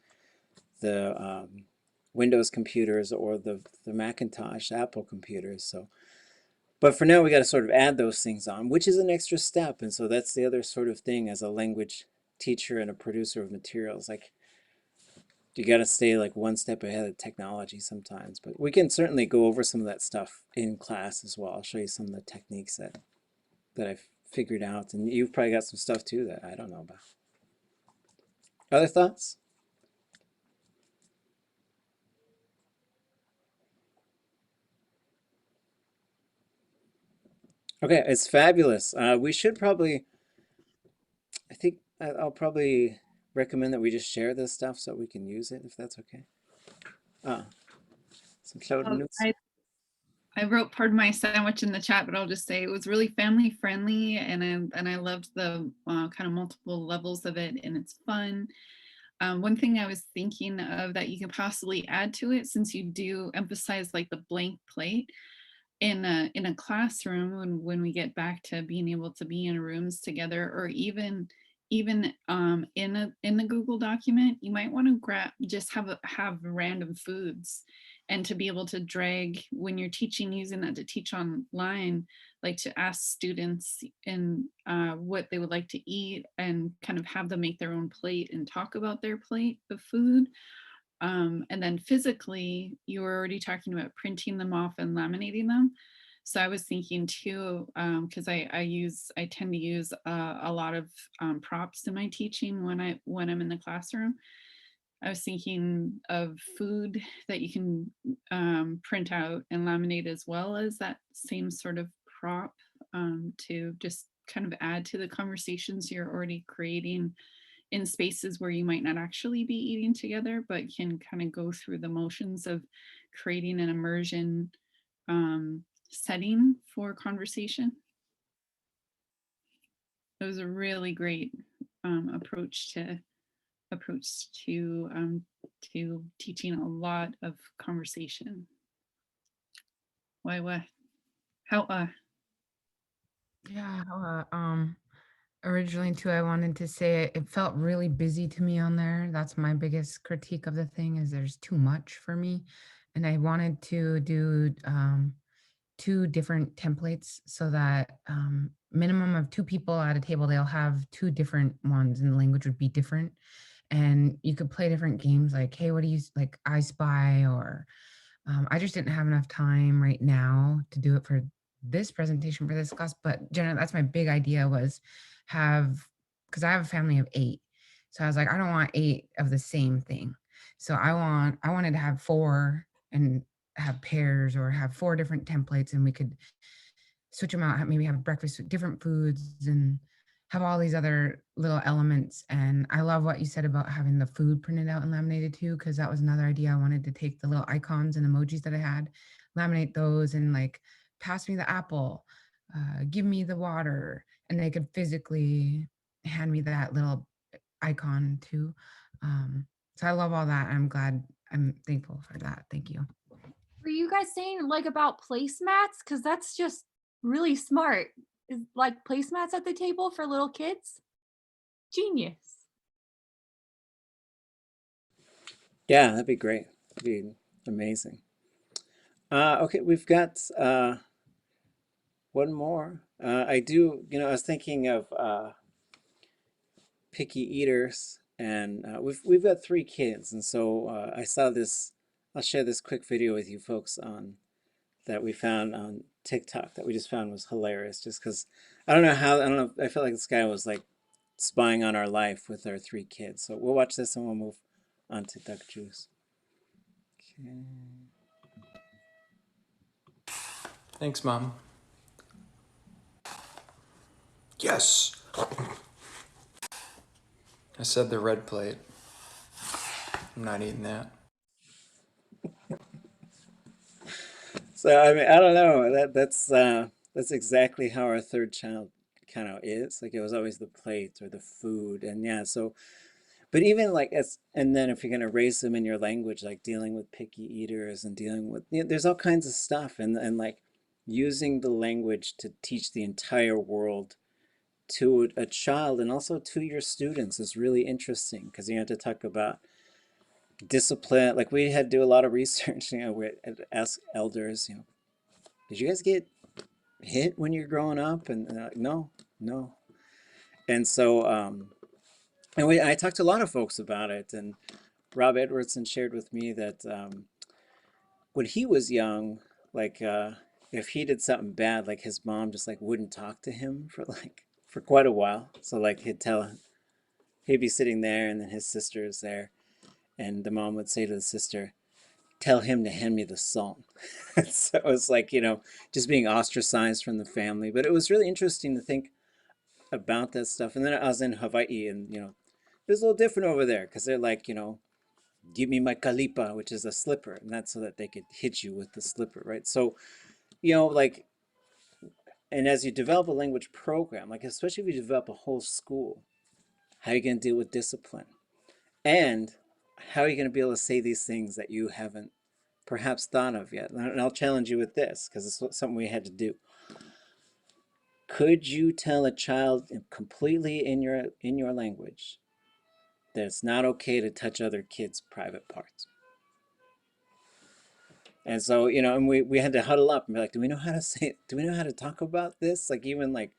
Speaker 1: Windows computers or the Macintosh, Apple computers. So, but for now, we got to sort of add those things on, which is an extra step. And so that's the other sort of thing as a language teacher and a producer of materials. Like, you got to stay like one step ahead of technology sometimes. But we can certainly go over some of that stuff in class as well. I'll show you some of the techniques that I've figured out, and you've probably got some stuff too that I don't know about. Other thoughts? Okay, it's fabulous. We should probably, I think I'll probably recommend that we just share this stuff so we can use it, if that's okay. Some cloud notes.
Speaker 7: I wrote part of my sandwich in the chat, but I'll just say it was really family friendly, and I loved the kind of multiple levels of it, and it's fun. One thing I was thinking of that you can possibly add to it, since you do emphasize like the blank plate in a classroom, when we get back to being able to be in rooms together, or even in the Google document, you might want to just have random foods, and to be able to drag when you're teaching, using that to teach online, like to ask students in what they would like to eat, and kind of have them make their own plate and talk about their plate of food. And then physically, you were already talking about printing them off and laminating them. So I was thinking too, because I tend to use a lot of props in my teaching when I'm in the classroom. I was thinking of food that you can print out and laminate, as well as that same sort of prop, to just kind of add to the conversations you're already creating in spaces where you might not actually be eating together, but can kind of go through the motions of creating an immersion setting for conversation. It was a really great approach to teaching a lot of conversation. Why what? How
Speaker 11: Yeah, originally too, I wanted to say it felt really busy to me on there. That's my biggest critique of the thing, is there's too much for me. And I wanted to do 2 different templates so that minimum of 2 people at a table, they'll have 2 different ones and the language would be different. And you could play different games like, hey, what do you like, I Spy, or I just didn't have enough time right now to do it for this presentation for this class. But Jenna, that's my big idea, was because I have a family of 8. So I was like, I don't want 8 of the same thing. So I wanted to have 4 and have pairs, or have 4 different templates, and we could switch them out, maybe have breakfast with different foods and have all these other little elements. And I love what you said about having the food printed out and laminated too, because that was another idea. I wanted to take the little icons and emojis that I had, laminate those, and like, pass me the apple, give me the water, and they could physically hand me that little icon too. So I love all that. I'm thankful for that. Thank you.
Speaker 14: Were you guys saying like about placemats? Because that's just really smart. Is like placemats at the table for little kids? Genius.
Speaker 1: Yeah, that'd be great. That'd be amazing. Okay, we've got one more. I was thinking of picky eaters, and we've got 3 kids, and so I saw this. I'll share this quick video with you folks that we found on TikTok that we just found was hilarious. Just because I don't know. I felt like this guy was like spying on our life with our 3 kids. So we'll watch this and we'll move on to Duck Juice. Okay.
Speaker 15: Thanks, Mom. Yes. I said the red plate. I'm not eating that.
Speaker 1: So I mean, I don't know. That's exactly how our 3rd child kind of is. Like, it was always the plate or the food, and yeah. So, but even like and then if you're gonna raise them in your language, like dealing with picky eaters and dealing with, there's all kinds of stuff, and like using the language to teach the entire world to a child and also to your students is really interesting, because you have to talk about discipline. Like, we had to do a lot of research, we ask elders, did you guys get hit when you're growing up? And they're like, no. And so I talked to a lot of folks about it, and Rob Edwardson shared with me that when he was young, like if he did something bad, like his mom just like wouldn't talk to him for quite a while. So like he'd be sitting there, and then his sister is there, and the mom would say to the sister, tell him to hand me the song. So it was like, just being ostracized from the family. But it was really interesting to think about that stuff. And then I was in Hawaii, and, it was a little different over there, because they're like, give me my kalipa, which is a slipper. And that's so that they could hit you with the slipper, right? So, like, and as you develop a language program, like, especially if you develop a whole school, how are you going to deal with discipline? And how are you going to be able to say these things that you haven't perhaps thought of yet? And I'll challenge you with this, because it's something we had to do. Could you tell a child completely in your language that it's not okay to touch other kids' private parts? And so, and we had to huddle up and be like, do we know how to talk about this? Like, even like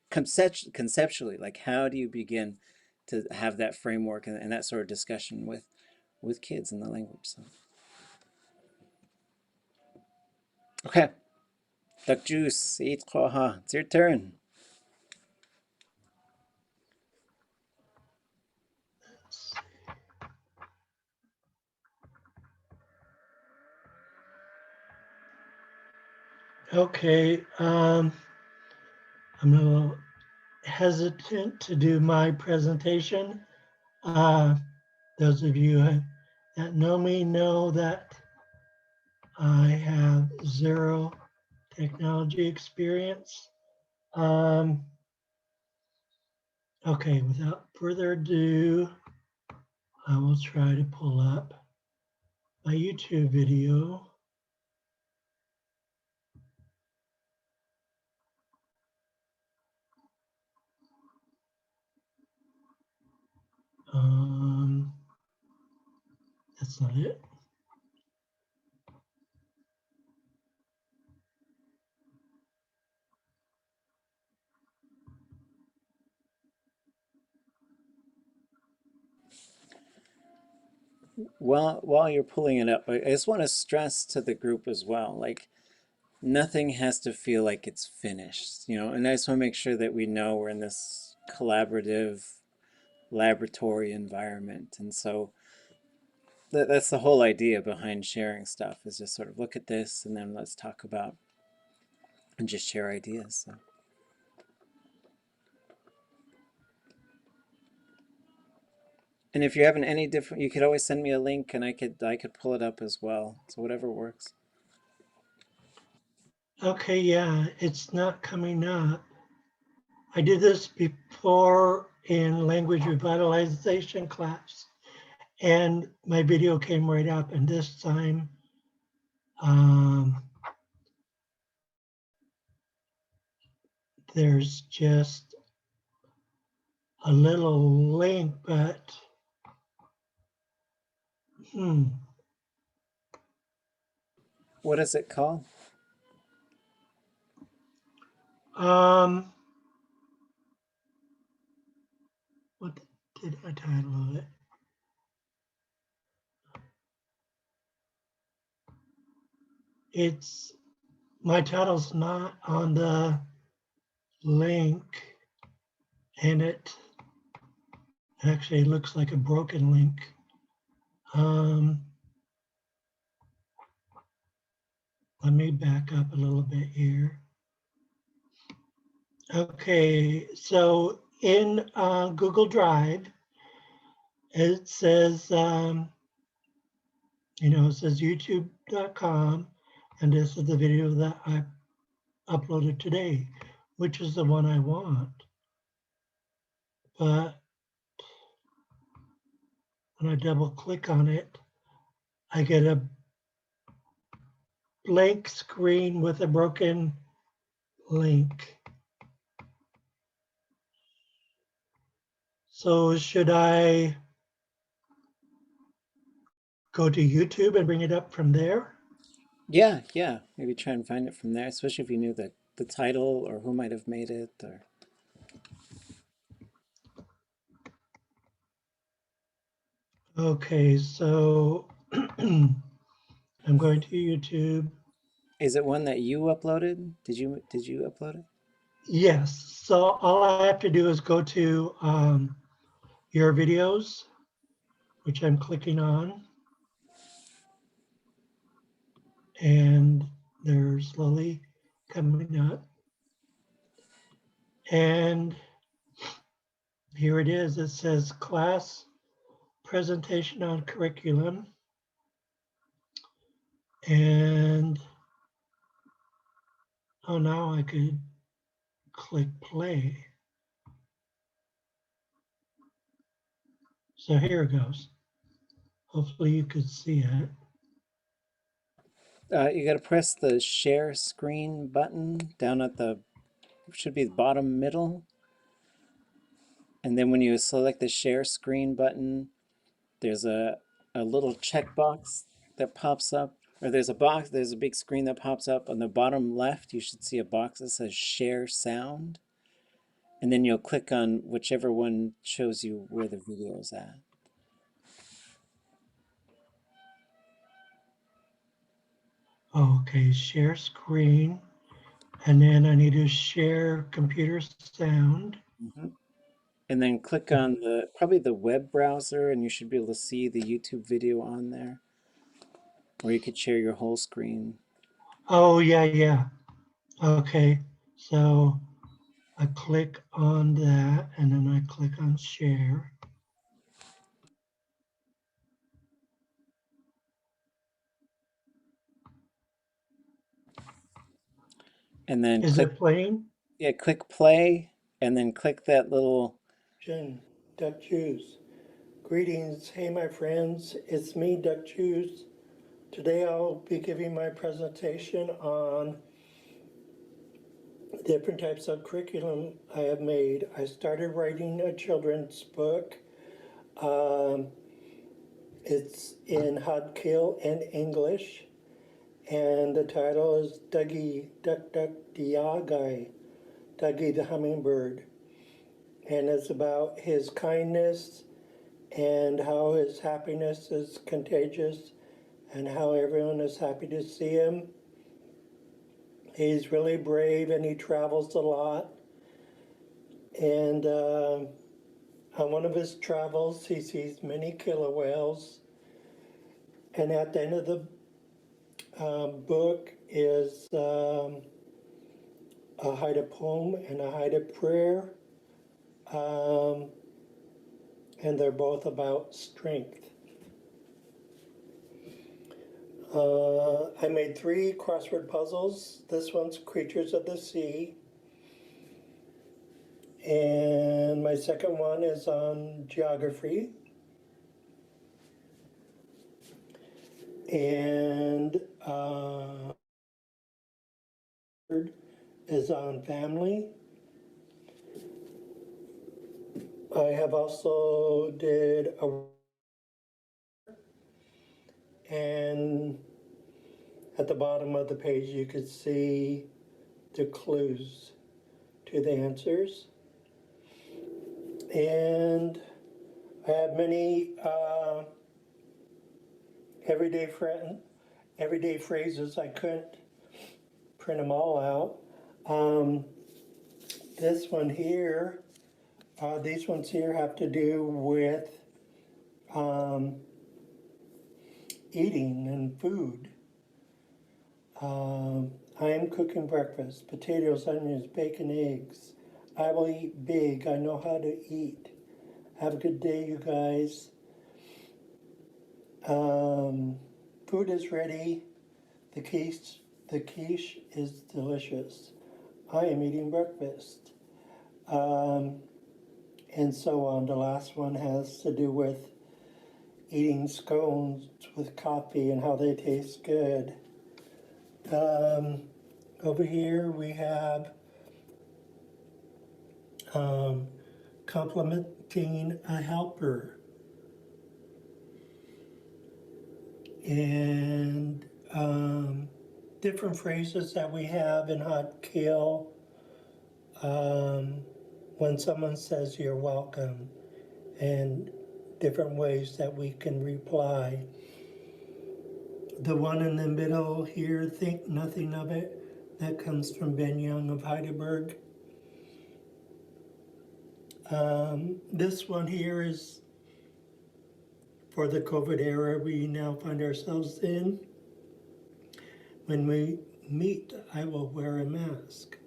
Speaker 1: conceptually, like, how do you begin to have that framework and that sort of discussion with kids in the language? So, okay. Duck Juice, it's your turn.
Speaker 16: Okay, I'm a little hesitant to do my presentation. Those of you that know me know that I have zero technology experience. Okay, without further ado, I will try to pull up my YouTube video. That's not it.
Speaker 1: While you're pulling it up, I just want to stress to the group as well, like nothing has to feel like it's finished, you know, and I just want to make sure that we know we're in this collaborative laboratory environment. And so that's the whole idea behind sharing stuff, is just sort of look at this and then let's talk about and just share ideas. So. And if you're having any different, you could always send me a link and I could pull it up as well. So whatever works.
Speaker 16: Okay, yeah, it's not coming up. I did this before in language revitalization class, and my video came right up. And this time, there's just a little link, but
Speaker 1: What is it called?
Speaker 16: What did I title it? It's, my title's not on the link, and it actually looks like a broken link. Let me back up a little bit here. Okay, so in Google Drive, it says, it says youtube.com, and this is the video that I uploaded today, which is the one I want. But when I double click on it, I get a blank screen with a broken link. So should I go to YouTube and bring it up from there?
Speaker 1: Yeah, maybe try and find it from there, especially if you knew the title or who might have made it. Or
Speaker 16: Okay, so I'm going to YouTube.
Speaker 1: Is it one that you uploaded? Did you upload it?
Speaker 16: Yes, so all I have to do is go to your videos, which I'm clicking on, and they're slowly coming up. And here it is. It says class presentation on curriculum. And oh, now I could click play. So here it goes. Hopefully you could see it.
Speaker 1: You got to press the share screen button down at the, should be the bottom middle. And then when you select the share screen button, there's a little checkbox that pops up, or there's a big screen that pops up on the bottom left. You should see a box that says share sound. And then you'll click on whichever one shows you where the video is at.
Speaker 16: Okay, share screen. And then I need to share computer sound.
Speaker 1: Mm-hmm. And then click on probably the web browser, and you should be able to see the YouTube video on there. Or you could share your whole screen.
Speaker 16: Oh, yeah. Okay, so I click on that and then I click on share.
Speaker 1: And then
Speaker 16: Is
Speaker 1: click,
Speaker 16: it playing?
Speaker 1: yeah, click play, and then click that little.
Speaker 16: Jen, Duck Juice. Greetings, hey my friends, it's me, Duck Juice. Today I'll be giving my presentation on different types of curriculum I have made. I started writing a children's book. It's in Hodkill and English, and the title is Dougie Duck Duck Diagai, Dougie the Hummingbird. And it's about his kindness and how his happiness is contagious and how everyone is happy to see him. He's really brave and he travels a lot. And on one of his travels, he sees many killer whales. And at the end of the book is a Haida poem and a Haida prayer. And they're both about strength. I made 3 crossword puzzles. This one's Creatures of the Sea. And my second one is on geography. And third is on family. I have also did a, and at the bottom of the page you could see the clues to the answers. And I have many everyday phrases. I couldn't print them all out. This one here, these ones here have to do with eating and food. I am cooking breakfast, potatoes, onions, bacon, eggs. I will eat big. I know how to eat. Have a good day, you guys. Food is ready. The quiche is delicious. I am eating breakfast. And so on. The last one has to do with eating scones with coffee and how they taste good. Over here we have complimenting a helper. And different phrases that we have in Hot Kill. When someone says you're welcome, and different ways that we can reply. The one in the middle here, think nothing of it, that comes from Ben Young of Heidelberg. This one here is for the COVID era we now find ourselves in. When we meet, I will wear a mask.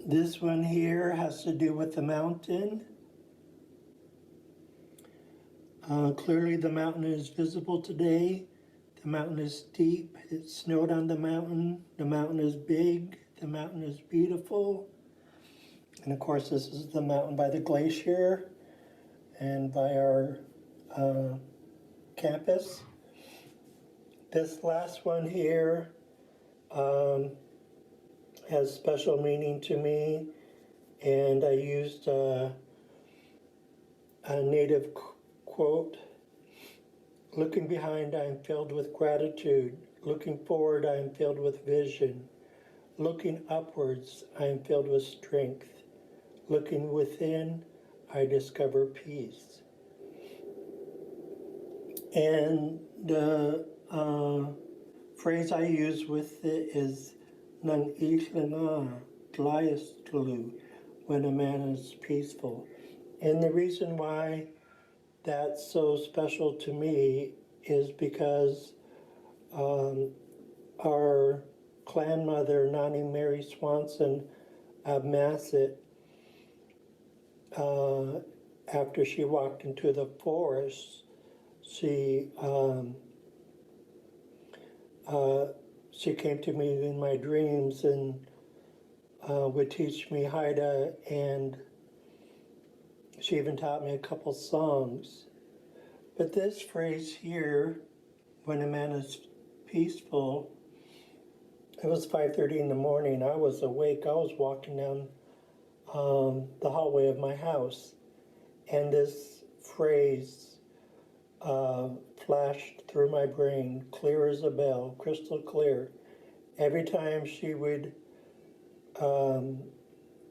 Speaker 16: This one here has to do with the mountain. Clearly the mountain is visible today. The mountain is steep. It snowed on the mountain. The mountain is big. The mountain is beautiful. And of course, this is the mountain by the glacier and by our campus. This last one here has special meaning to me. And I used a native quote. Looking behind, I am filled with gratitude. Looking forward, I am filled with vision. Looking upwards, I am filled with strength. Looking within, I discover peace. And the phrase I use with it is Nang Ishlana Glayastulu, when a man is peaceful. And the reason why that's so special to me is because our grandmother, Nani Mary Swanson of Masset, after she walked into the forest, she came to me in my dreams and would teach me Haida, and she even taught me a couple songs. But this phrase here, when a man is peaceful, it was 5:30 in the morning. I was awake. I was walking down the hallway of my house, and this phrase flashed through my brain, clear as a bell, crystal clear. Every time she would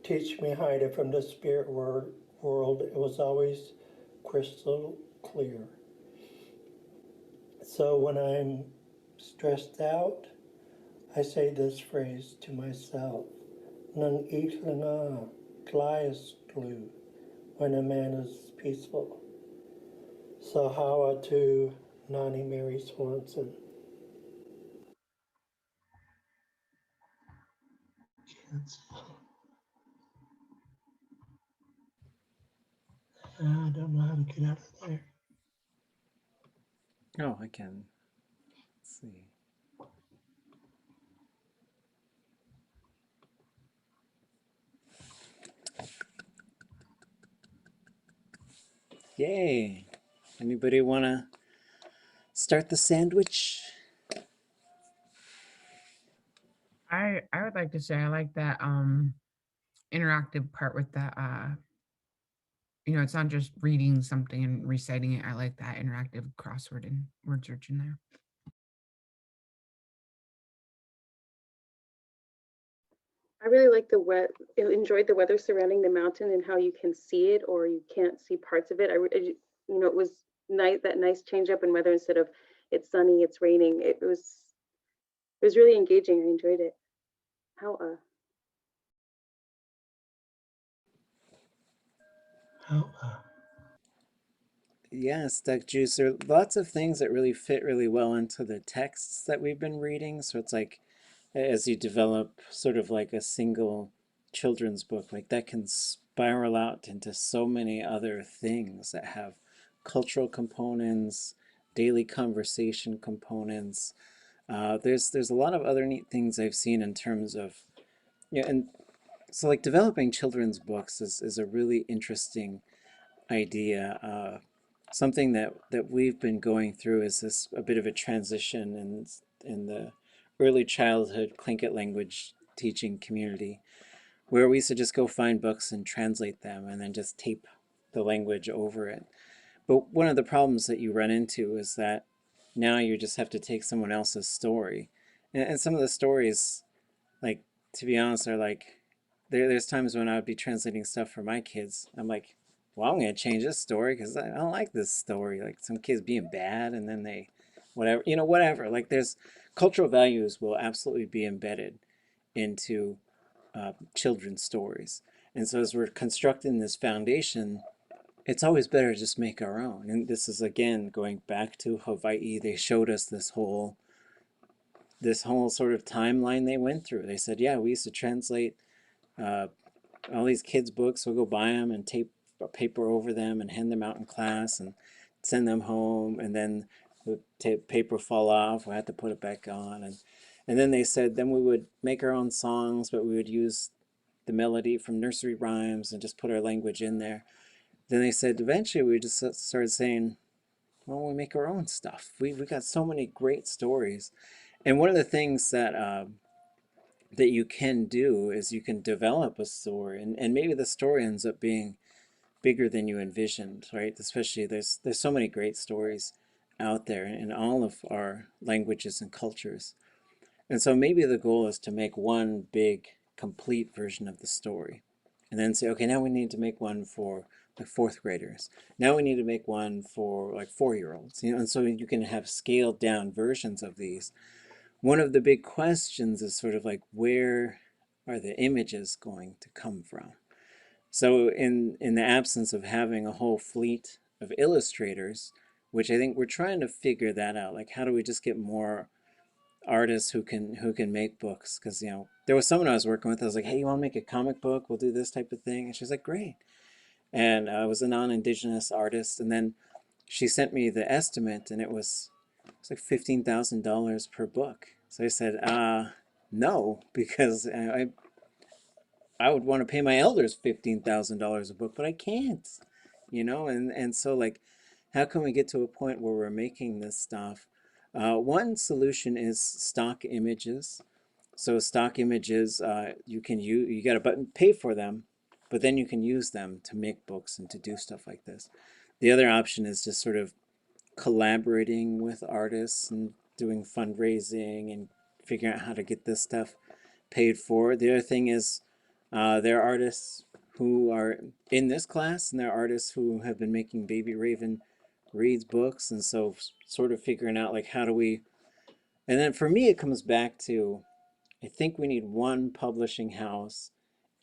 Speaker 16: teach me Haida from the spirit world, it was always crystal clear. So when I'm stressed out, I say this phrase to myself, Nang itlana klias blue, when a man is peaceful. So Hawa to Nani Mary Swanson. I don't know how to get out of there.
Speaker 1: Oh, I can. Let's see. Yay. Anybody want to start the sandwich?
Speaker 11: I would like to say I like that interactive part with the it's not just reading something and reciting it. I like that interactive crossword and word search in there.
Speaker 17: I really like enjoyed the weather surrounding the mountain and how you can see it or you can't see parts of it. It was nice, that nice change up in weather instead of it's sunny, it's raining. It was really engaging. I enjoyed it. How
Speaker 1: Yes, Duck Juice. There are lots of things that really fit really well into the texts that we've been reading. So it's like as you develop sort of like a single children's book, like that can spiral out into so many other things that have cultural components, daily conversation components. There's a lot of other neat things I've seen in terms of, and so like developing children's books is a really interesting idea. Something that we've been going through is this a bit of a transition in the early childhood Tlingit language teaching community, where we used to just go find books and translate them and then just tape the language over it. But one of the problems that you run into is that now you just have to take someone else's story. And some of the stories, like, to be honest, are like, there's times when I would be translating stuff for my kids. I'm like, well, I'm going to change this story because I don't like this story. Like some kids being bad and then they, whatever, whatever. Like there's cultural values will absolutely be embedded into children's stories. And so as we're constructing this foundation, it's always better to just make our own. And this is, again, going back to Hawaii. They showed us this whole sort of timeline they went through. They said, yeah, we used to translate all these kids' books. We'll go buy them and tape a paper over them and hand them out in class and send them home. And then the paper fall off. We had to put it back on. And then they said, then we would make our own songs, but we would use the melody from nursery rhymes and just put our language in there. Then they said, eventually we just started saying, well, we make our own stuff. We got so many great stories. And one of the things that that you can do is you can develop a story, and maybe the story ends up being bigger than you envisioned, right? Especially there's so many great stories out there in all of our languages and cultures. And so maybe the goal is to make one big complete version of the story and then say, okay, now we need to make one for like fourth graders. Now we need to make one for like 4-year-olds, and so you can have scaled down versions of these. One of the big questions is sort of like, where are the images going to come from? So in the absence of having a whole fleet of illustrators, which I think we're trying to figure that out, like how do we just get more artists who can make books, because you know there was someone I was working with. I was like, hey, you want to make a comic book? We'll do this type of thing. And she's like, great. And I was a non-Indigenous artist, and then she sent me the estimate, and it was like $15,000 per book. So I said, no, because I would want to pay my elders $15,000 a book, but I can't, you know. And so like, how can we get to a point where we're making this stuff? One solution is stock images. So stock images, you can use, you got to button pay for them, but then you can use them to make books and to do stuff like this. The other option is just sort of collaborating with artists and doing fundraising and figuring out how to get this stuff paid for. The other thing is there are artists who are in this class, and there are artists who have been making Baby Raven reads books, and so sort of figuring out like how do we, and then for me it comes back to, I think we need one publishing house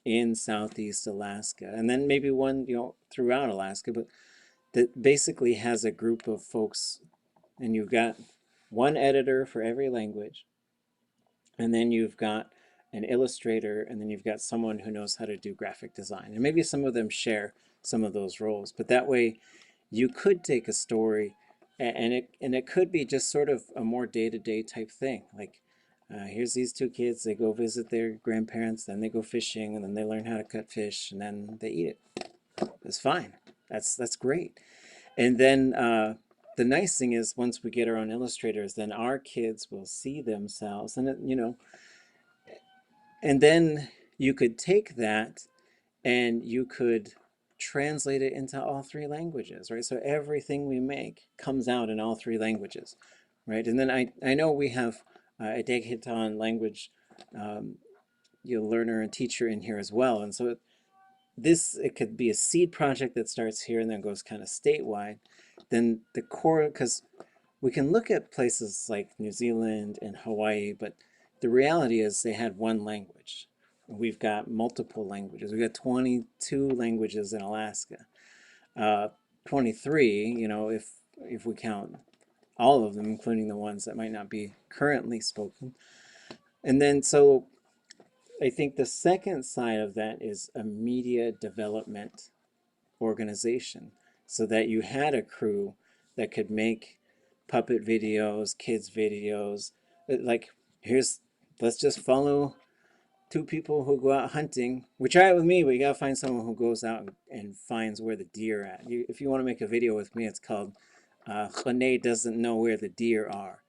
Speaker 1: in Southeast Alaska, and then maybe one, you know, throughout Alaska, but that basically has a group of folks, and you've got one editor for every language, and then you've got an illustrator, and then you've got someone who knows how to do graphic design. And maybe some of them share some of those roles, but that way you could take a story and it could be just sort of a more day-to-day type thing. Like here's these two kids, they go visit their grandparents, then they go fishing, and then they learn how to cut fish, and then they eat it. It's fine. That's great. And then the nice thing is once we get our own illustrators, then our kids will see themselves, and it, you know, and then you could take that and you could translate it into all three languages, right? So everything we make comes out in all three languages, right? And then I know we have a Deghitan language you know, learner and teacher in here as well. And so it could be a seed project that starts here and then goes kind of statewide. Then the core, because we can look at places like New Zealand and Hawaii, but the reality is they had one language. We've got multiple languages. We've got 22 languages in Alaska. 23, you know, if we count all of them, including the ones that might not be currently spoken. And then so I think the second side of that is a media development organization, so that you had a crew that could make puppet videos, kids videos, like let's just follow two people who go out hunting. We try it with me, but you gotta find someone who goes out and finds where the deer are at. If you want to make a video with me, it's called Rene Doesn't Know Where the Deer Are.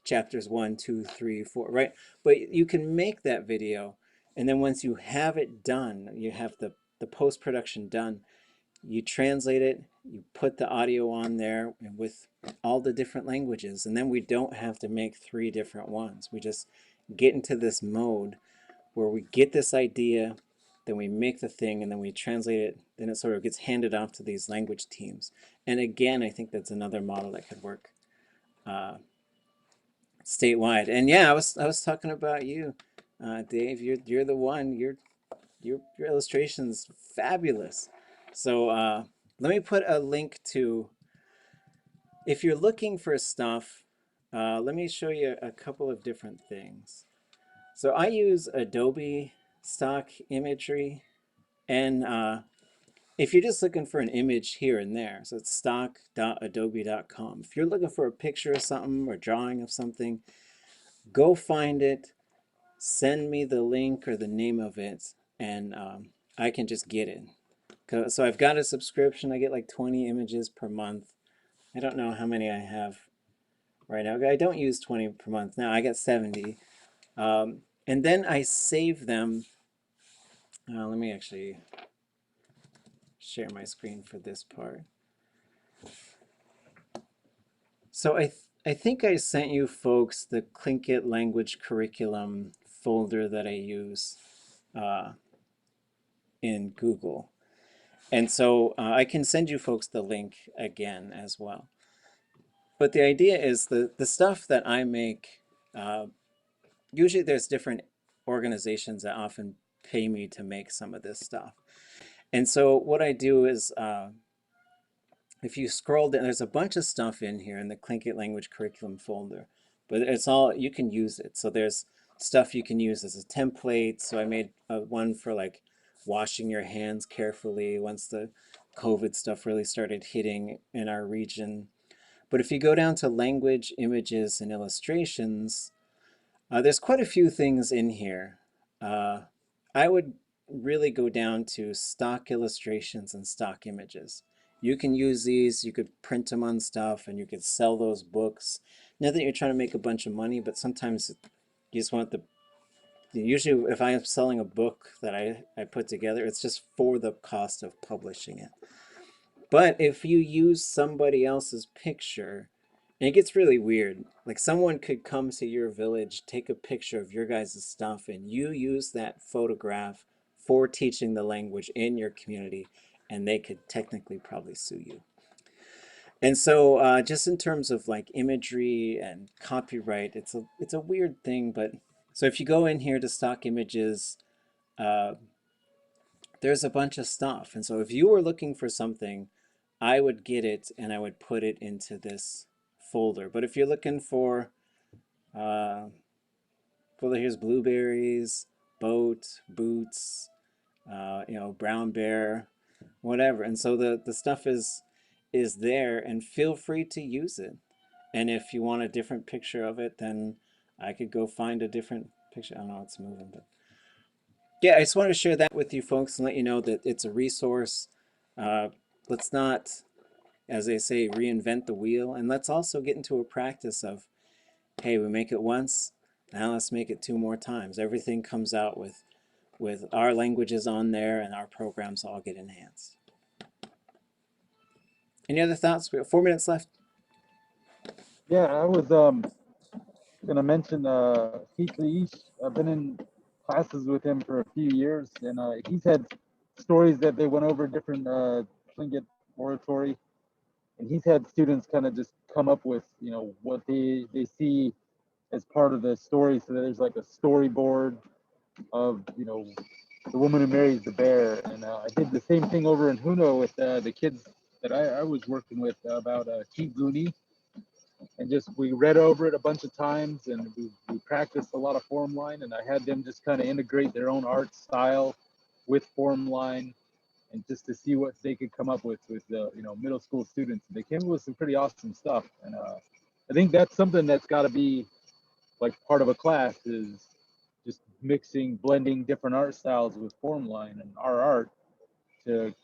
Speaker 1: Chapters 1, 2, 3, 4, right? But you can make that video, and then once you have it done, you have the post-production done, you translate it, you put the audio on there with all the different languages, and then we don't have to make 3 different ones. We just get into this mode where we get this idea, then we make the thing, and then we translate it, then it sort of gets handed off to these language teams. And again, I think that's another model that could work statewide. And yeah, I was talking about you, Dave. You're the one. Your illustration's fabulous. So let me put a link to, if you're looking for stuff, let me show you a couple of different things. So I use Adobe stock imagery, and if you're just looking for an image here and there, so it's stock.adobe.com. If you're looking for a picture of something or drawing of something, go find it, send me the link or the name of it, and I can just get it. So I've got a subscription. I get like 20 images per month. I don't know how many I have right now. I don't use 20 per month now. I got 70. And then I save them. Let me actually share my screen for this part. So I think I sent you folks the Tlingit language curriculum folder that I use in Google. And so I can send you folks the link again as well. But the idea is the stuff that I make, usually there's different organizations that often pay me to make some of this stuff. And so what I do is, if you scroll down, there's a bunch of stuff in here in the Tlingit language curriculum folder. but it's all, you can use it. So there's stuff you can use as a template. So I made one for like washing your hands carefully once the COVID stuff really started hitting in our region. But if you go down to language, images, and illustrations, there's quite a few things in here. I would really go down to stock illustrations and stock images. You can use these, you could print them on stuff, and you could sell those books. Not that you're trying to make a bunch of money, but sometimes you just want the, usually if I'm selling a book that I put together, it's just for the cost of publishing it. But if you use somebody else's picture, and it gets really weird, like someone could come to your village, take a picture of your guys' stuff, and you use that photograph for teaching the language in your community, and they could technically probably sue you. And so just in terms of like imagery and copyright, it's a weird thing, but so if you go in here to stock images, there's a bunch of stuff. And so if you were looking for something, I would get it and I would put it into this folder. But if you're looking for, here's blueberries, boat, boots, you know, brown bear, whatever. And so the stuff is there, and feel free to use it. And if you want a different picture of it, then I could go find a different picture. I don't know, it's moving, but yeah, I just wanted to share that with you folks and let you know that it's a resource. Let's not, as they say, reinvent the wheel. And let's also get into a practice of, hey, we make it once, now let's make it 2 more times. Everything comes out with our languages on there, and our programs all get enhanced. Any other thoughts? We have 4 minutes left.
Speaker 13: Yeah, I was gonna mention Keith Leash. I've been in classes with him for a few years, and he's had stories that they went over different Tlingit oratory, and he's had students kind of just come up with, you know, what they see as part of the story. So there's like a storyboard of, you know, the woman who marries the bear, and I did the same thing over in Huno with the kids that I was working with about Kiguni. And just we read over it a bunch of times, and we practiced a lot of form line, and I had them just kind of integrate their own art style with form line, and just to see what they could come up with you know, middle school students. They came up with some pretty awesome stuff, and I think that's something that's got to be like part of a class, is just blending different art styles with form line and our art to,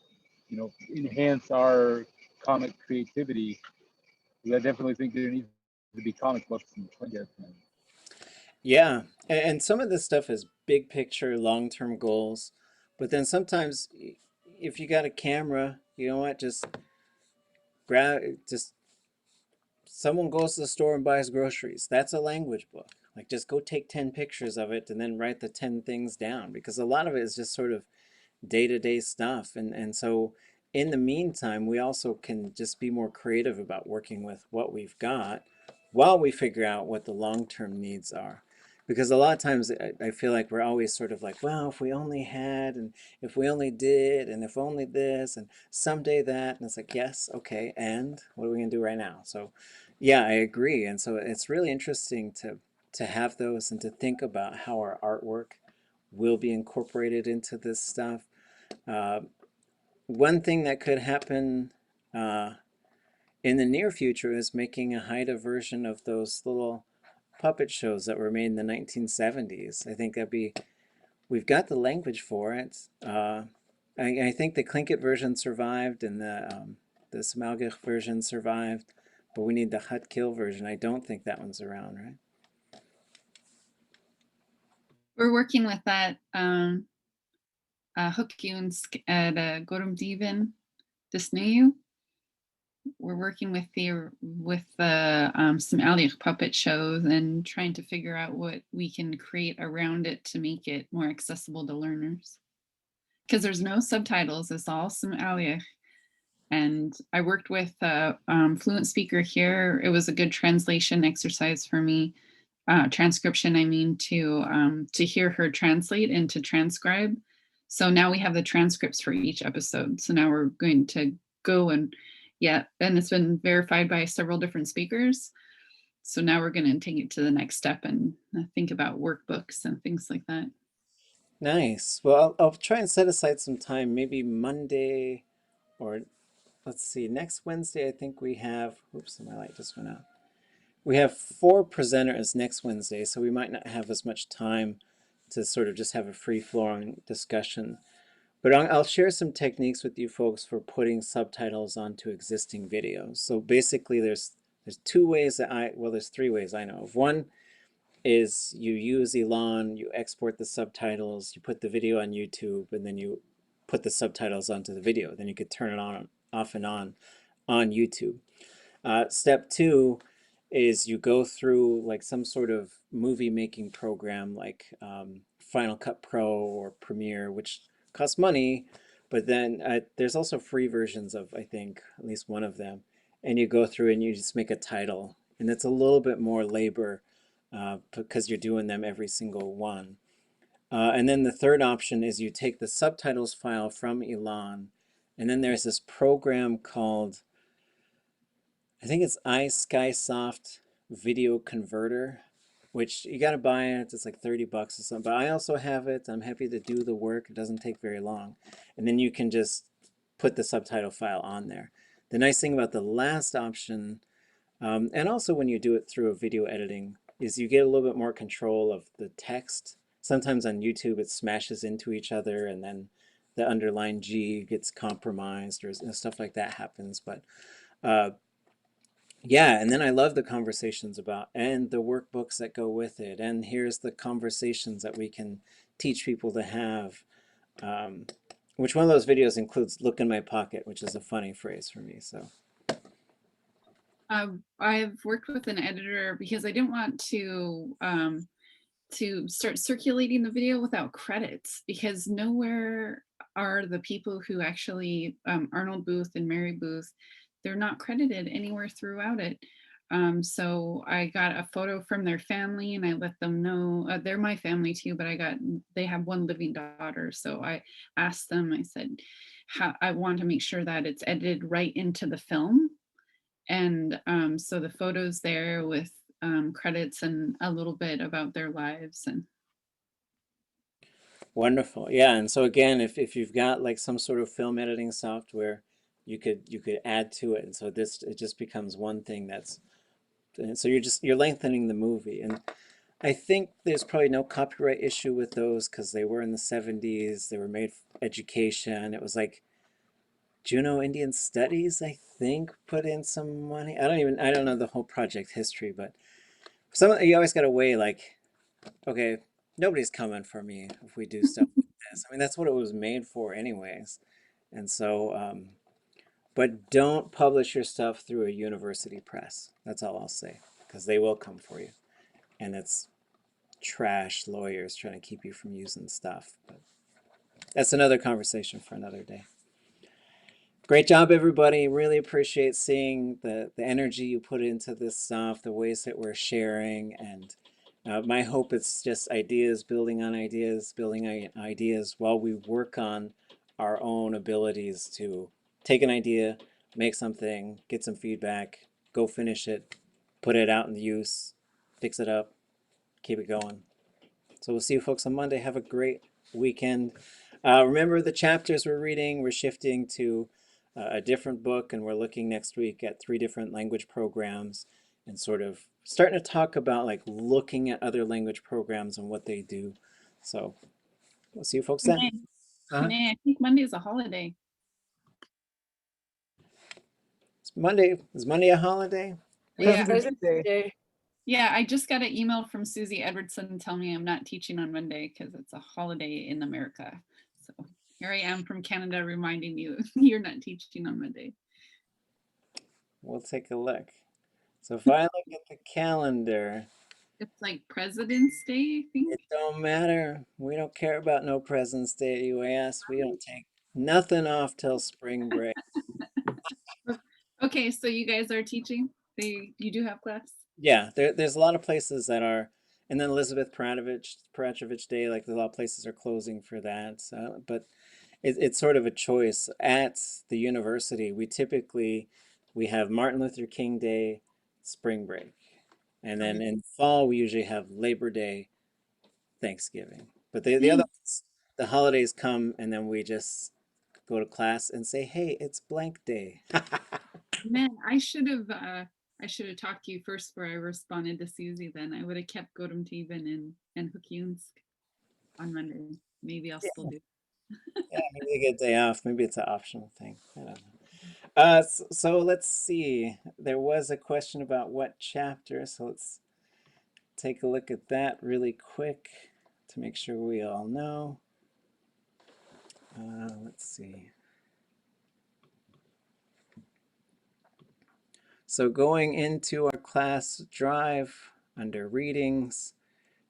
Speaker 13: you know, enhance our comic creativity. I definitely think there needs to be comic books in Tlingit.
Speaker 1: Yeah, and some of this stuff is big picture, long-term goals. But then sometimes if you got a camera, you know what, just someone goes to the store and buys groceries. That's a language book. Like just go take 10 pictures of it and then write the 10 things down, because a lot of it is just sort of day-to-day stuff. And so in the meantime, we also can just be more creative about working with what we've got while we figure out what the long-term needs are. Because a lot of times I feel like we're always sort of like, well, if we only had, and if we only did, and if only this, and someday that, and it's like, yes, okay, and what are we gonna do right now? So yeah, I agree. And so it's really interesting to have those and to think about how our artwork will be incorporated into this stuff. One thing that could happen in the near future is making a Haida version of those little puppet shows that were made in the 1970s. I think we've got the language for it. I think the Tlingit version survived and the Smalgich version survived, but we need the Hutkil version. I don't think that one's around, right?
Speaker 7: We're working with that Hukyunsk at Gorum Divin Disneyu. We're working with the Smalgich puppet shows and trying to figure out what we can create around it to make it more accessible to learners. Because there's no subtitles, it's all Smalgich. And I worked with a fluent speaker here. It was a good translation exercise for me. Transcription, I mean, to hear her translate and to transcribe. So now we have the transcripts for each episode. So now we're going to go and, yeah, and it's been verified by several different speakers. So now we're going to take it to the next step and think about workbooks and things like that.
Speaker 1: Nice. Well, I'll try and set aside some time, maybe Monday, or let's see, next Wednesday, I think we have, oops, my light just went out. We have 4 presenters next Wednesday, so we might not have as much time to sort of just have a free-flowing discussion. But I'll share some techniques with you folks for putting subtitles onto existing videos. So basically there's 2 ways that there's 3 ways I know of. One is you use Elon, you export the subtitles, you put the video on YouTube, and then you put the subtitles onto the video. Then you could turn it on, off and on YouTube. Step 2 is you go through like some sort of movie making program like Final Cut Pro or Premiere, which costs money, but then there's also free versions of, I think, at least one of them. And you go through and you just make a title. And it's a little bit more labor because you're doing them every single one. And then the third option is you take the subtitles file from Elon, and then there's this program called, I think it's iSkysoft Video Converter, which you got to buy it. It's like 30 bucks or something. But I also have it. I'm happy to do the work. It doesn't take very long. And then you can just put the subtitle file on there. The nice thing about the last option, and also when you do it through a video editing, is you get a little bit more control of the text. Sometimes on YouTube it smashes into each other and then the underlined G gets compromised or stuff like that happens. But yeah, and then I love the conversations about and the workbooks that go with it. And here's the conversations that we can teach people to have. Which one of those videos includes "look in my pocket," which is a funny phrase for me. So
Speaker 7: I've worked with an editor because I didn't want to start circulating the video without credits, because nowhere are the people who actually Arnold Booth and Mary Booth, they're not credited anywhere throughout it. So I got a photo from their family and I let them know they're my family too, but they have 1 living daughter. So I asked them, I said, I want to make sure that it's edited right into the film. And so the photos there with credits and a little bit about their lives. And
Speaker 1: wonderful. Yeah, and so again, if you've got like some sort of film editing software, you could add to it. And so it just becomes one thing and so you're lengthening the movie. And I think there's probably no copyright issue with those because they were in the 70s. They were made for education. It was like Juneau Indian Studies, I think, put in some money. I don't know the whole project history, but you always got to weigh like, okay, nobody's coming for me if we do stuff like this. I mean, that's what it was made for anyways. And so, but don't publish your stuff through a university press. That's all I'll say, because they will come for you. And it's trash lawyers trying to keep you from using stuff. But that's another conversation for another day. Great job, everybody. Really appreciate seeing the energy you put into this stuff, the ways that we're sharing. And my hope is just ideas, building on ideas, while we work on our own abilities to take an idea, make something, get some feedback, go finish it, put it out in use, fix it up, keep it going. So we'll see you folks on Monday. Have a great weekend. Remember the chapters we're reading. We're shifting to a different book, and we're looking next week at 3 different language programs and sort of starting to talk about like looking at other language programs and what they do. So we'll see you folks then.
Speaker 7: I think Monday is a holiday.
Speaker 1: It's Monday. Is Monday a holiday?
Speaker 7: Yeah, I just got an email from Susie Edwardson telling me I'm not teaching on Monday because it's a holiday in America. So here I am from Canada reminding you you're not teaching on Monday.
Speaker 1: We'll take a look. So if I look at the calendar,
Speaker 7: it's like President's Day, I think.
Speaker 1: It don't matter. We don't care about no President's Day at UAS. We don't take nothing off till spring break.
Speaker 7: Okay, so you guys are teaching? You do have class?
Speaker 1: Yeah, there's a lot of places that are, and then Elizabeth Paratrovich Day, like a lot of places are closing for that. But it's sort of a choice. At the university, we have Martin Luther King Day, spring break. And then in fall, we usually have Labor Day, Thanksgiving. But the other ones, the holidays come and then we just go to class and say, hey, it's blank day.
Speaker 7: Man, I should have talked to you first before I responded to Susie. Then I would have kept Godum Teven and Hookionsk on Monday. Maybe I'll still do.
Speaker 1: Yeah, maybe they get a day off. Maybe it's an optional thing. I don't know. So let's see. There was a question about what chapter, so let's take a look at that really quick to make sure we all know. Let's see. So going into our class drive under readings,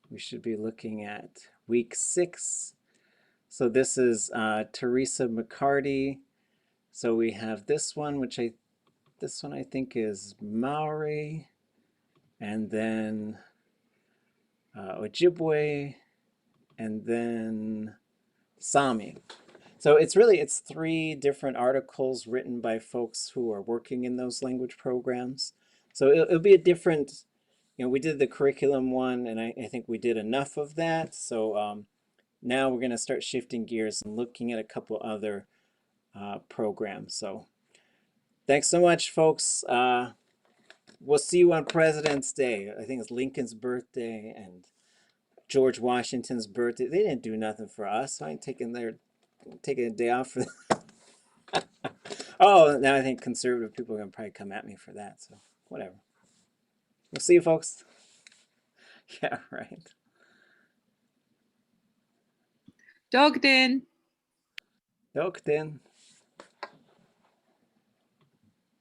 Speaker 1: we should be looking at week 6. So this is Teresa McCarty. So we have this one, this one I think is Maori, and then Ojibwe, and then Sami. So it's 3 different articles written by folks who are working in those language programs. So it'll be a different, we did the curriculum one, and I think we did enough of that. So now we're going to start shifting gears and looking at a couple other programs. So thanks so much, folks. We'll see you on President's Day. I think it's Lincoln's birthday and George Washington's birthday. They didn't do nothing for us, so I ain't taking a day off for that. Oh, now I think conservative people are going to probably come at me for that, so whatever. We'll see you, folks. Yeah, right.
Speaker 5: Dogden.
Speaker 1: Dogden.